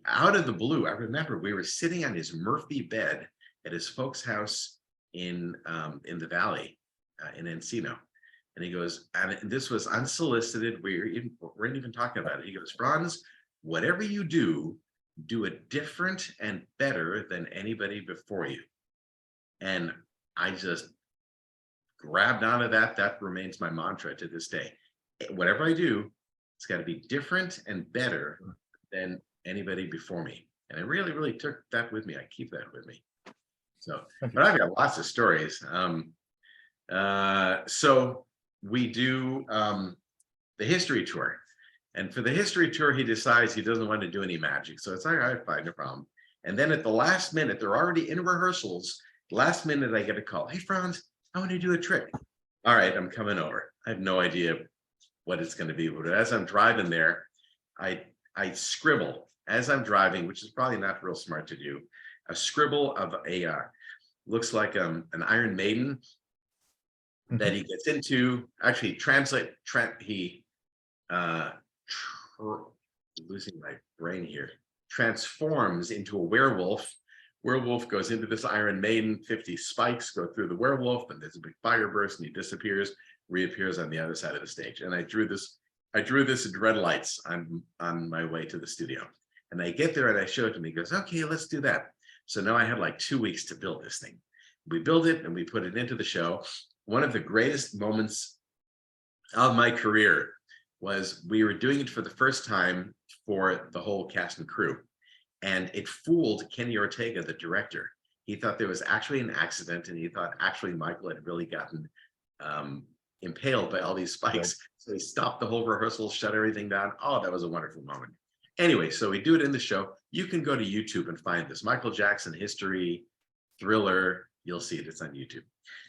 out of the blue, I remember we were sitting on his Murphy bed at his folks' house in the valley, in Encino. And he goes, and this was unsolicited. We weren't even talking about it. He goes, Franz, whatever you do it different and better than anybody before you. And I just grabbed onto that. That remains my mantra to this day. Whatever I do, it's got to be different and better than anybody before me. And I really, really took that with me. I keep that with me. So, but I've got lots of stories. So we do the history tour. And for the history tour, he decides he doesn't want to do any magic. So it's like, all right, fine, no problem. And then at the last minute, they're already in rehearsals. Last minute, I get a call. Hey, Franz, I want to do a trick. All right, I'm coming over. I have no idea what it's going to be. But as I'm driving there, I scribble as I'm driving, which is probably not real smart to do, a scribble of a, looks like an Iron Maiden that he gets into, actually losing my brain here, transforms into a werewolf. Werewolf goes into this Iron Maiden, 50 spikes go through the werewolf, and there's a big fire burst, and he disappears, reappears on the other side of the stage. And I drew this in red lights on my way to the studio. And I get there and I show it to him. He goes, okay, let's do that. So now I had like 2 weeks to build this thing. We build it and we put it into the show. One of the greatest moments of my career was we were doing it for the first time for the whole cast and crew. And it fooled Kenny Ortega, the director. He thought there was actually an accident, and he thought actually Michael had really gotten impaled by all these spikes. So he stopped the whole rehearsal, shut everything down. Oh, that was a wonderful moment. Anyway, so we do it in the show. You can go to YouTube and find this. Michael Jackson History Thriller. You'll see it. It's on YouTube.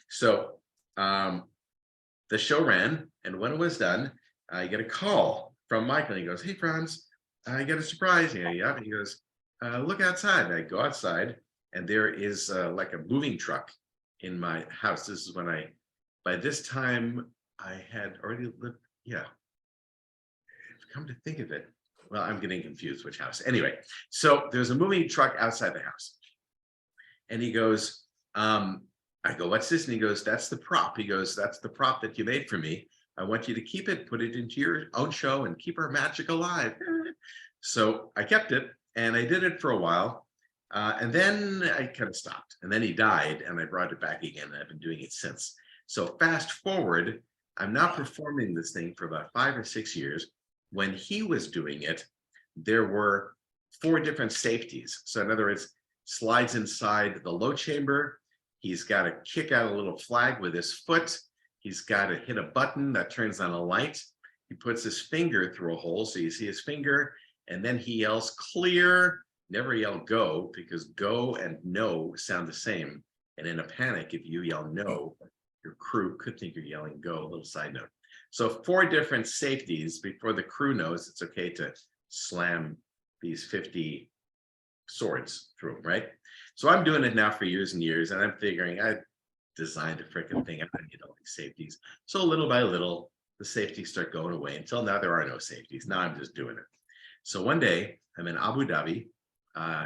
So the show ran, and when it was done, I get a call from Michael. He goes, hey, Franz, I got a surprise. Yeah. He goes, look outside. And I go outside, and there is like a moving truck in my house. This is when by this time, I had already lived. Yeah. Come to think of it. Well, I'm getting confused which house. Anyway, so there's a moving truck outside the house. And he goes, I go, what's this? And he goes, that's the prop. He goes, that's the prop that you made for me. I want you to keep it, put it into your own show, and keep our magic alive. So I kept it, and I did it for a while. And then I kind of stopped. And then he died, and I brought it back again, and I've been doing it since. So fast forward, I'm now performing this thing for about 5 or 6 years. When he was doing it, there were 4 different safeties. So in other words, slides inside the low chamber. He's got to kick out a little flag with his foot. He's got to hit a button that turns on a light. He puts his finger through a hole, so you see his finger, and then he yells clear. Never yell go, because go and no sound the same. And in a panic, if you yell no, your crew could think you're yelling go. A little side note. So 4 different safeties before the crew knows it's okay to slam these 50 swords through them, right? So I'm doing it now for years and years, and I'm figuring I designed a freaking thing. I don't need all these safeties. So little by little, the safeties start going away until now there are no safeties. Now I'm just doing it. So one day I'm in Abu Dhabi,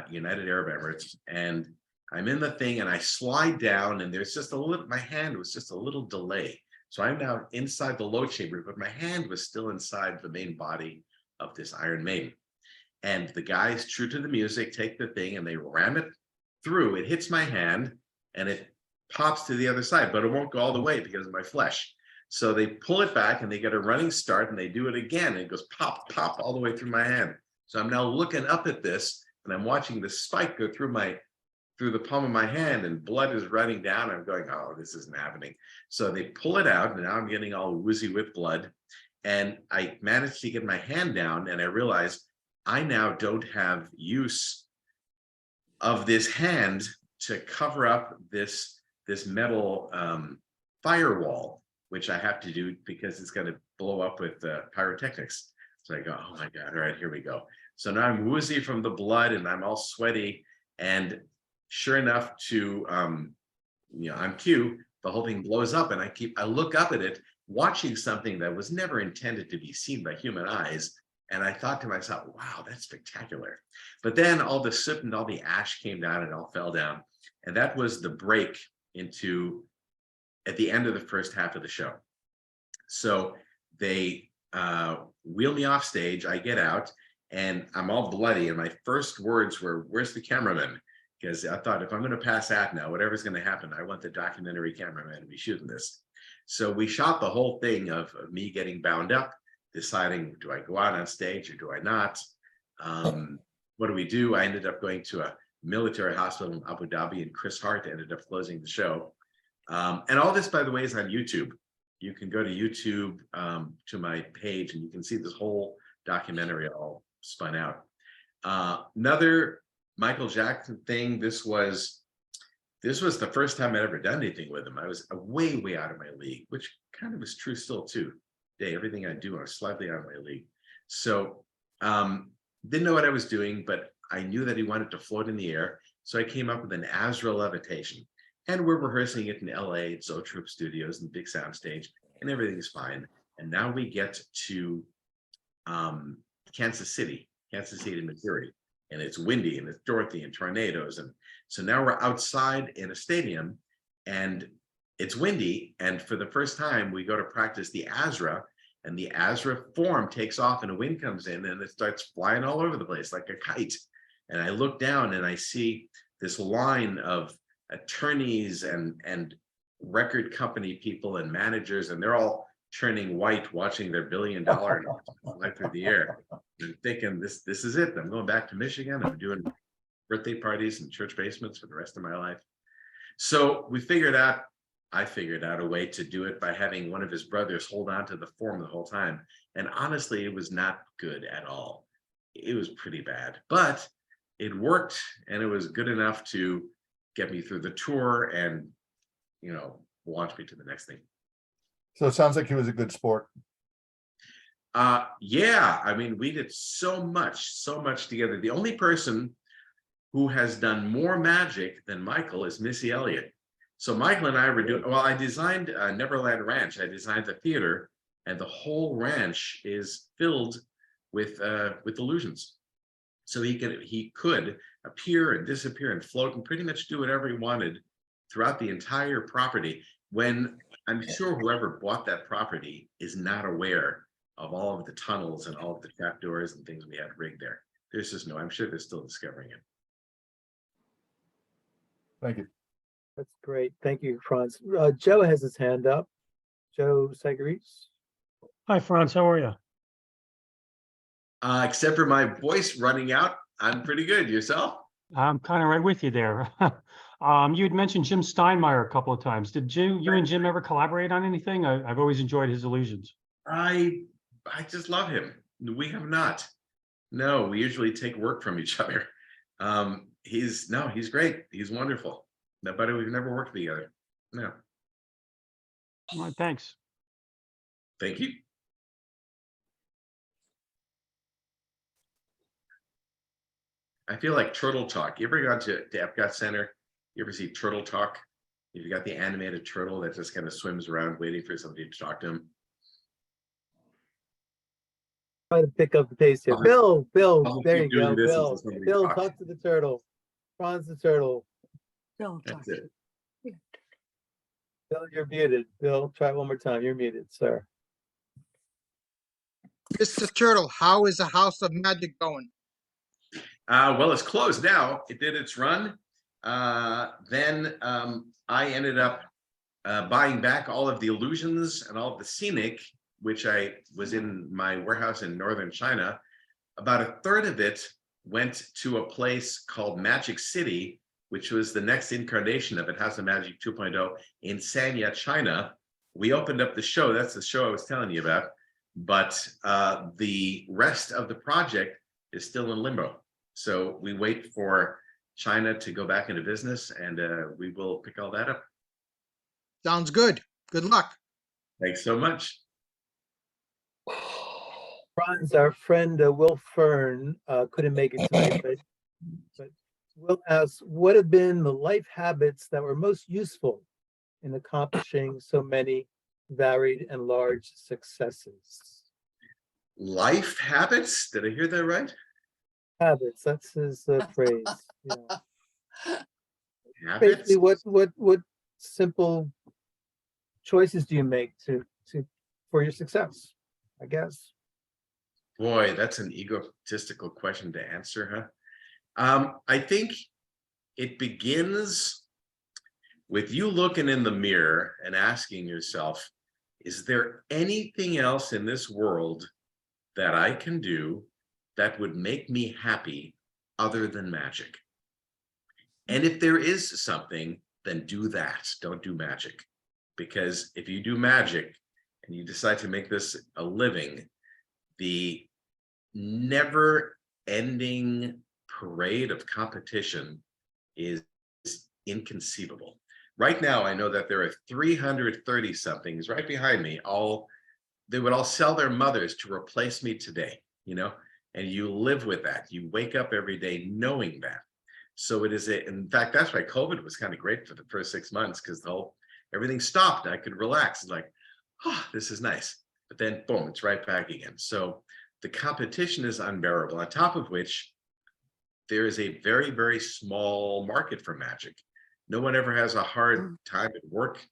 United Arab Emirates, and I'm in the thing and I slide down and there's just a little, my hand was just a little delay. So I'm now inside the low chamber, but my hand was still inside the main body of this Iron Maiden. And the guys, true to the music, take the thing and they ram it through. It hits my hand and it pops to the other side, but it won't go all the way because of my flesh. So they pull it back and they get a running start and they do it again. And it goes pop, pop all the way through my hand. So I'm now looking up at this and I'm watching the spike go through the palm of my hand and blood is running down. I'm going, oh, this isn't happening. So they pull it out and now I'm getting all woozy with blood. And I managed to get my hand down and I realized I now don't have use of this hand to cover up this metal firewall, which I have to do because it's going to blow up with pyrotechnics. So I go, oh my God, all right, here we go. So now I'm woozy from the blood and I'm all sweaty. And sure enough on cue, the whole thing blows up and I look up at it, watching something that was never intended to be seen by human eyes. And I thought to myself, wow, that's spectacular. But then all the soot and all the ash came down and it all fell down. And that was the break into at the end of the first half of the show. So they wheel me off stage, I get out and I'm all bloody. And my first words were, where's the cameraman? Because I thought if I'm going to pass out now, whatever's going to happen, I want the documentary cameraman to be shooting this. So we shot the whole thing of me getting bound up, deciding, do I go out on stage or do I not? What do we do? I ended up going to a military hospital in Abu Dhabi and Chris Hart ended up closing the show. And all this, by the way, is on YouTube. You can go to YouTube to my page and you can see this whole documentary all spun out. Another Michael Jackson thing, this was the first time I'd ever done anything with him. I was way, way out of my league, which kind of is true still too. Everything I do, I was slightly out of my league. So didn't know what I was doing, but I knew that he wanted to float in the air. So I came up with an Azra levitation. And we're rehearsing it in LA at Zoetrope Studios and big soundstage, and everything's fine. And now we get to Kansas City, Missouri. And it's windy and it's Dorothy and tornadoes. And so now we're outside in a stadium and it's windy. And for the first time, we go to practice the Azra and the Azra form takes off and a wind comes in and it starts flying all over the place like a kite. And I look down and I see this line of attorneys and record company people and managers, and they're all turning white, watching their $1 billion fly through the air. And thinking, this is it. I'm going back to Michigan. I'm doing birthday parties in church basements for the rest of my life. So I figured out a way to do it by having one of his brothers hold on to the form the whole time. And honestly, it was not good at all. It was pretty bad, but it worked and it was good enough to get me through the tour and, launch me to the next thing. So it sounds like he was a good sport. Yeah, I mean, we did so much together. The only person who has done more magic than Michael is Missy Elliott. So Michael and I were doing, well, I designed Neverland Ranch. I designed the theater and the whole ranch is filled with illusions. So he could appear and disappear and float and pretty much do whatever he wanted throughout the entire property, when I'm sure whoever bought that property is not aware of all of the tunnels and all of the trapdoors and things we had rigged there. There's just I'm sure they're still discovering it. Thank you. That's great. Thank you, Franz. Joe has his hand up. Joe Segaris. Hi, Franz. How are you? Except for my voice running out, I'm pretty good. Yourself? I'm kind of right with you there. You had mentioned Jim Steinmeier a couple of times. Did you and Jim ever collaborate on anything? I've always enjoyed his illusions. I just love him. We have not. No, we usually take work from each other. He's great. He's wonderful. But we've never worked together. No. All right, thanks. Thank you. I feel like Turtle Talk. You ever gone to Epcot Center? You ever see Turtle Talk? You've got the animated turtle that just kind of swims around waiting for somebody to talk to him. Try to pick up the pace here. I'll- Bill, I'll there keep you go. doing this until Bill, somebody Bill, talks. talk to the turtle. Franz the turtle. That's it. Bill, you're muted. Bill, try it one more time. You're muted, sir. Mr. Turtle, how is the House of Magic going? Well, it's closed now. It did its run. Then I ended up buying back all of the illusions and all of the scenic, which I was in my warehouse in northern China. About a third of it went to a place called Magic City, which was the next incarnation of it, House of Magic 2.0 in Sanya, China. We opened up the show. That's the show I was telling you about. But the rest of the project is still in limbo. So we wait for China to go back into business, and we will pick all that up. Sounds good. Good luck. Thanks so much. Franz, our friend Will Fern couldn't make it tonight, but Will asks, what have been the life habits that were most useful in accomplishing so many varied and large successes? Life habits? Did I hear that right? Habits, that's his phrase. Yeah. Habits? Basically, what simple choices do you make for your success, I guess? Boy, that's an egotistical question to answer, huh? I think it begins with you looking in the mirror and asking yourself, is there anything else in this world that I can do that would make me happy other than magic? And if there is something, then do that. Don't do magic. Because if you do magic and you decide to make this a living, the never-ending parade of competition is inconceivable. Right now, I know that there are 330 somethings right behind me. They would all sell their mothers to replace me today, you know, and you live with that. You wake up every day knowing that. So it is in fact, that's why COVID was kind of great for the first 6 months, because everything stopped. I could relax. It's like, oh, this is nice. But then boom, it's right back again. So the competition is unbearable, on top of which there is a very, very small market for magic. No one ever has a hard time at work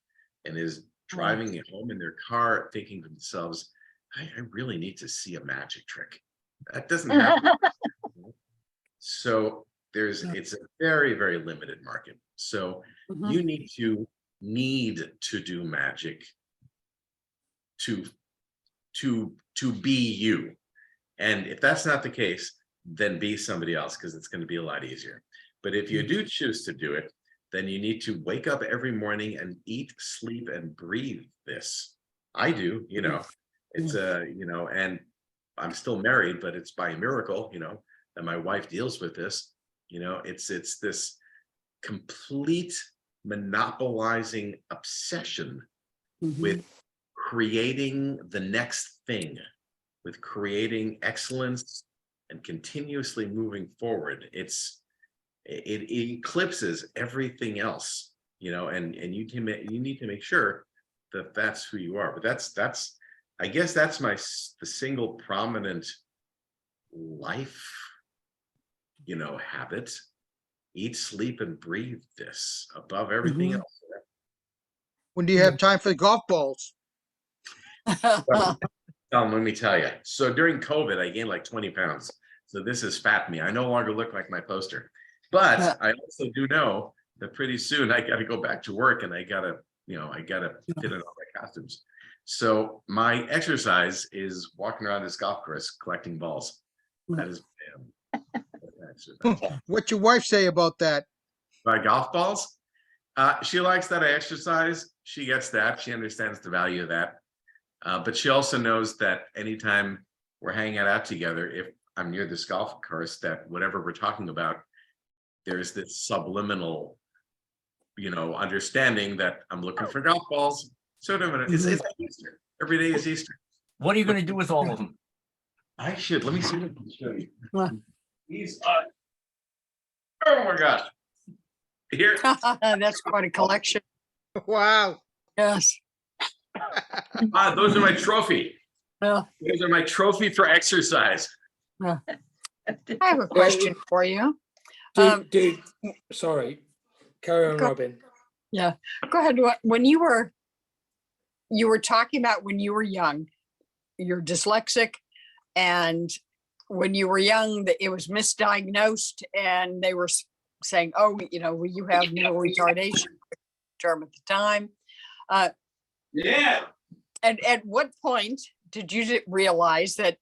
and is driving home in their car thinking to themselves, I really need to see a magic trick. That doesn't happen. So it's a very, very limited market. So you need to do magic to be you. And if that's not the case, then be somebody else, because it's going to be a lot easier. But if you do choose to do it, then you need to wake up every morning and eat, sleep, and breathe this. I do, you know, it's you know, and I'm still married, but it's by a miracle, you know, that my wife deals with this. You know, it's this complete monopolizing obsession with creating the next thing, with creating excellence and continuously moving forward. It eclipses everything else, you know, and you need to make sure that that's who you are. But that's I guess that's the single prominent life, you know, habit. Eat, sleep, and breathe this above everything else. When do you have time for the golf balls? Let me tell you. So during COVID, I gained like 20 pounds. So this is fat me. I no longer look like my poster. But I also do know that pretty soon I got to go back to work, and I got to fit in all my costumes. So my exercise is walking around this golf course collecting balls. That is exercise. What's your wife say about that? My golf balls? She likes that I exercise. She gets that. She understands the value of that. But she also knows that anytime we're hanging out together, if I'm near this golf course, that whatever we're talking about, there's this subliminal, you know, understanding that I'm looking for golf balls. Sort of, it's like Easter. Every day is Easter. What are you going to do with all of them? I should, let me see what I can show you. Huh. These are, oh my gosh. Here, That's quite a collection. Wow. Yes. those are my trophy. Yeah. Those are my trophy for exercise. I have a question for you. Sorry, carry on, Go- Robin. Yeah, go ahead. When you were talking about when you were young, you're dyslexic, and when you were young, that it was misdiagnosed, and they were saying, "Oh, well, you have mental retardation," term at the time. Yeah. And at what point did you realize that?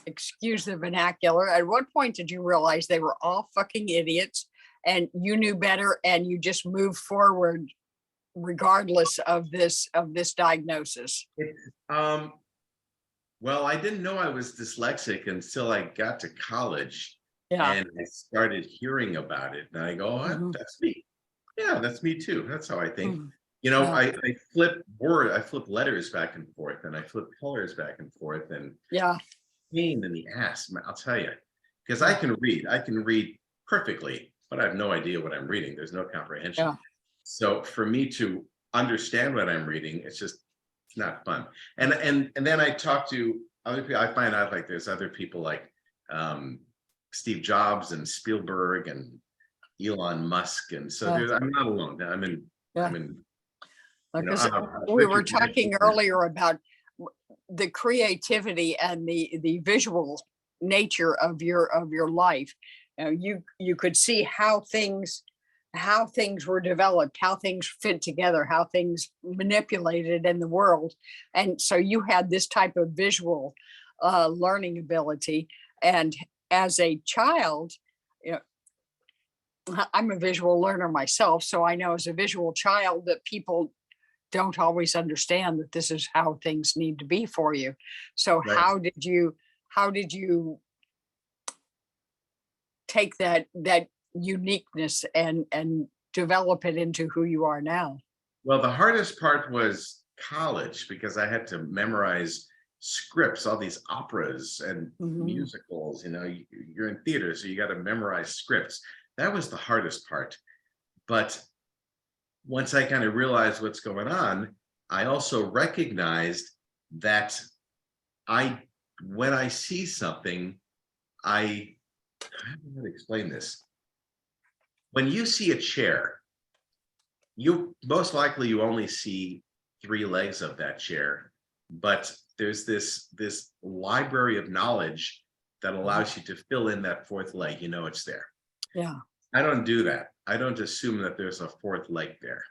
Excuse the vernacular. At what point did you realize they were all fucking idiots, and you knew better, and you just moved forward regardless of this diagnosis? Well, I didn't know I was dyslexic until I got to college. Yeah. And I started hearing about it, and I go, oh, that's me. Yeah, that's me too. That's how I think. Mhm. Yeah. I flip letters back and forth, and I flip colors back and forth, and Yeah. pain in the ass, I'll tell you, because I can read perfectly, but I have no idea what I'm reading. There's no comprehension. Yeah. So for me to understand what I'm reading, it's not fun. And then I talk to other people. I find out like there's other people like Steve Jobs and Spielberg and Elon Musk, and so I'm not alone. We were talking earlier about the creativity and the visual nature of your life. You could see how things were developed, how things fit together, how things manipulated in the world. And so you had this type of visual learning ability. And as a child, I'm a visual learner myself, so I know as a visual child that people don't always understand that this is how things need to be for you. So Right. how did you take that uniqueness and develop it into who you are now? Well, the hardest part was college, because I had to memorize scripts, all these operas and musicals. You're in theater, so you got to memorize scripts. That was the hardest part. But once I kind of realized what's going on, I also recognized that when I see something, how do I explain this? When you see a chair, you most likely only see 3 legs of that chair, but there's this library of knowledge that allows you to fill in that 4th leg. It's there. Yeah. I don't do that. I don't assume that there's a 4th leg there.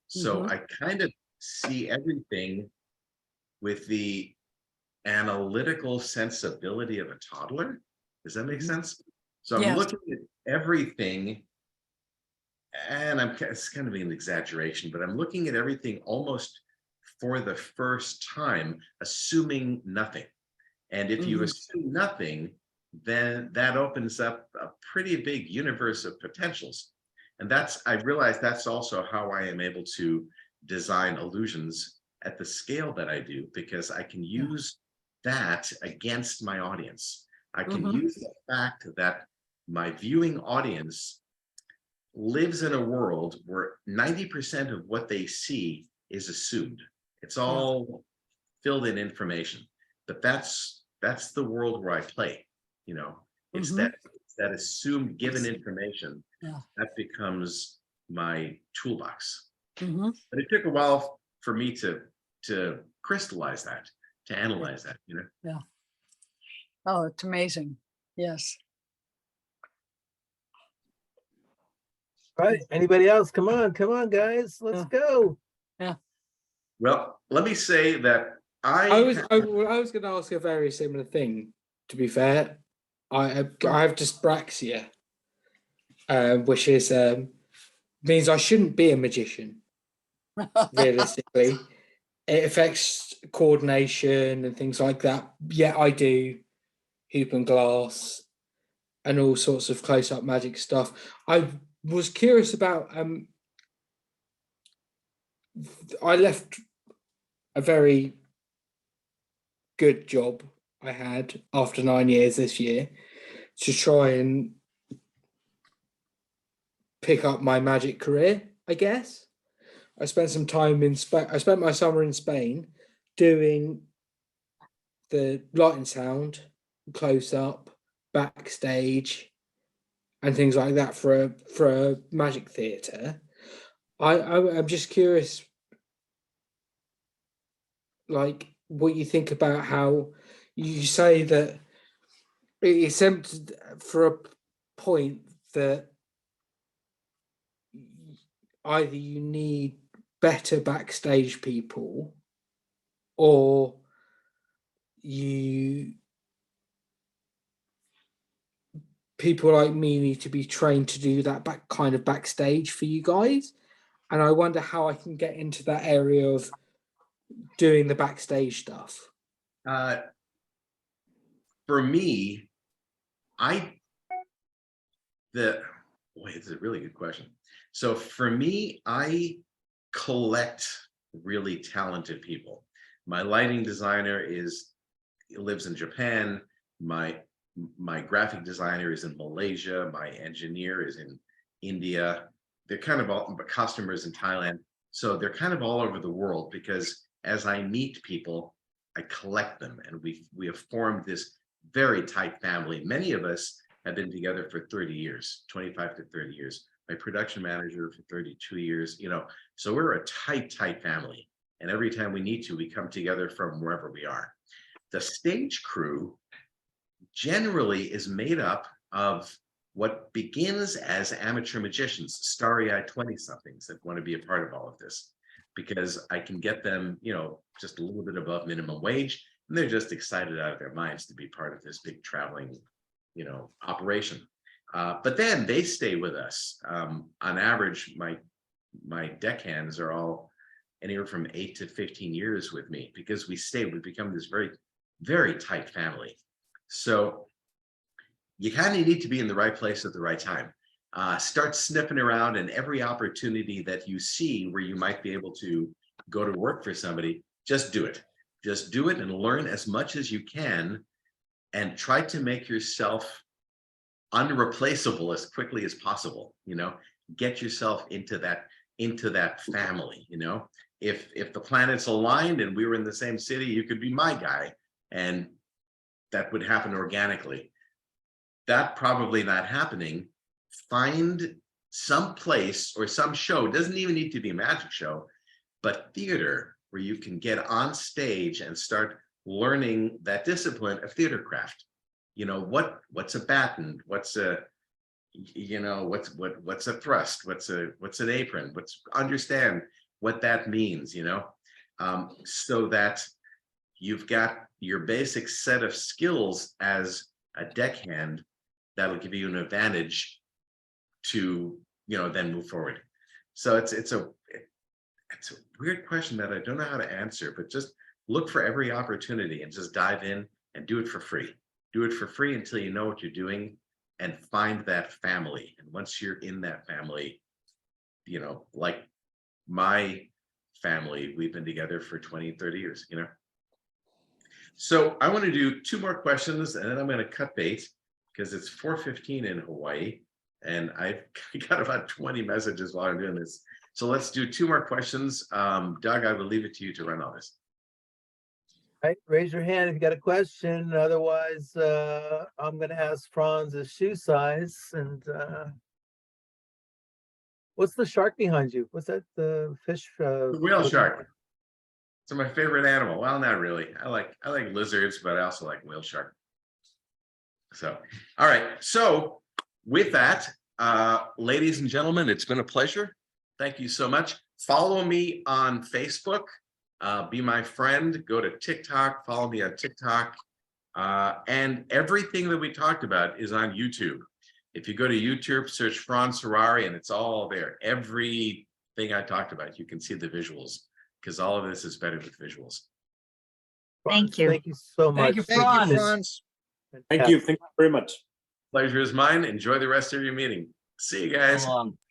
So I kind of see everything with the analytical sensibility of a toddler. Does that make sense? So I'm looking at everything, and it's kind of an exaggeration, but I'm looking at everything almost for the first time, assuming nothing. And if you assume nothing, then that opens up a pretty big universe of potentials. And I realize that's also how I am able to design illusions at the scale that I do, because I can use that against my audience. I can use the fact that my viewing audience lives in a world where 90% of what they see is assumed. It's all filled in information, but that's the world where I play. It's that assumed given information that becomes my toolbox. But it took a while for me to crystallize that, to analyze that. Yeah. Oh, it's amazing. Yes. All right. Anybody else? Come on, guys. Let's go. Yeah. Well, let me say that I was going to ask a very similar thing. To be fair, I have dyspraxia, which is means I shouldn't be a magician. Realistically, it affects coordination and things like that. Yet I do hoop and glass and all sorts of close-up magic stuff. I was curious about I left a very good job I had after 9 years this year to try and pick up my magic career, I guess. I spent some time in Spain. I spent my summer in Spain doing the light and sound, close up, backstage, and things like that for a magic theatre. I'm just curious, like, what you think about how you say that it's empty for a point that either you need better backstage people or people like me need to be trained to do that kind of backstage for you guys. And I wonder how I can get into that area of doing the backstage stuff. For me, it's a really good question. So for me, I collect really talented people. My lighting designer lives in Japan. My graphic designer is in Malaysia. My engineer is in India. They're kind of all customers in Thailand. So they're kind of all over the world, because as I meet people, I collect them, and we have formed this very tight family. Many of us have been together for 30 years, 25 to 30 years. My production manager for 32 years, so we're a tight family. And every time we need to, we come together from wherever we are. The stage crew generally is made up of what begins as amateur magicians, starry-eyed 20-somethings that want to be a part of all of this, because I can get them, just a little bit above minimum wage, and they're just excited out of their minds to be part of this big traveling, operation. But then they stay with us. On average, my deckhands are all anywhere from 8 to 15 years with me, because we become this very, very tight family. So you kind of need to be in the right place at the right time. Start sniffing around, and every opportunity that you see where you might be able to go to work for somebody, just do it. Just do it and learn as much as you can, and try to make yourself unreplaceable as quickly as possible. Get yourself into that family. If the planets aligned and we were in the same city, you could be my guy, and that would happen organically. That probably not happening. Find some place or some show, doesn't even need to be a magic show, but theater, where you can get on stage and start learning that discipline of theater craft. What's a baton, what's a thrust, what's an apron, understand what that means, so that you've got your basic set of skills as a deckhand that'll give you an advantage to then move forward. So it's a weird question that I don't know how to answer, but just look for every opportunity and just dive in and do it for free. Do it for free until you know what you're doing, and find that family. And once you're in that family, like my family, we've been together for 20, 30 years, So I want to do 2 more questions, and then I'm going to cut bait, because it's 4:15 in Hawaii, and I've got about 20 messages while I'm doing this. So let's do 2 more questions. Doug, I will leave it to you to run all this. All right, raise your hand if you got a question. Otherwise, I'm going to ask Franz's shoe size. And what's the shark behind you? What's that? The fish? The whale shark. It's my favorite animal. Well, not really. I like lizards, but I also like whale shark. So, all right. So with that, ladies and gentlemen, it's been a pleasure. Thank you so much. Follow me on Facebook. Be my friend. Go to TikTok. Follow me on TikTok. And everything that we talked about is on YouTube. If you go to YouTube, search Franz Harary, and it's all there. Everything I talked about, you can see the visuals, because all of this is better with visuals. Thank you. Thank you so much. Thank you, Thank Franz. you, Franz. Thank you very much. Pleasure is mine. Enjoy the rest of your meeting. See you guys. So long.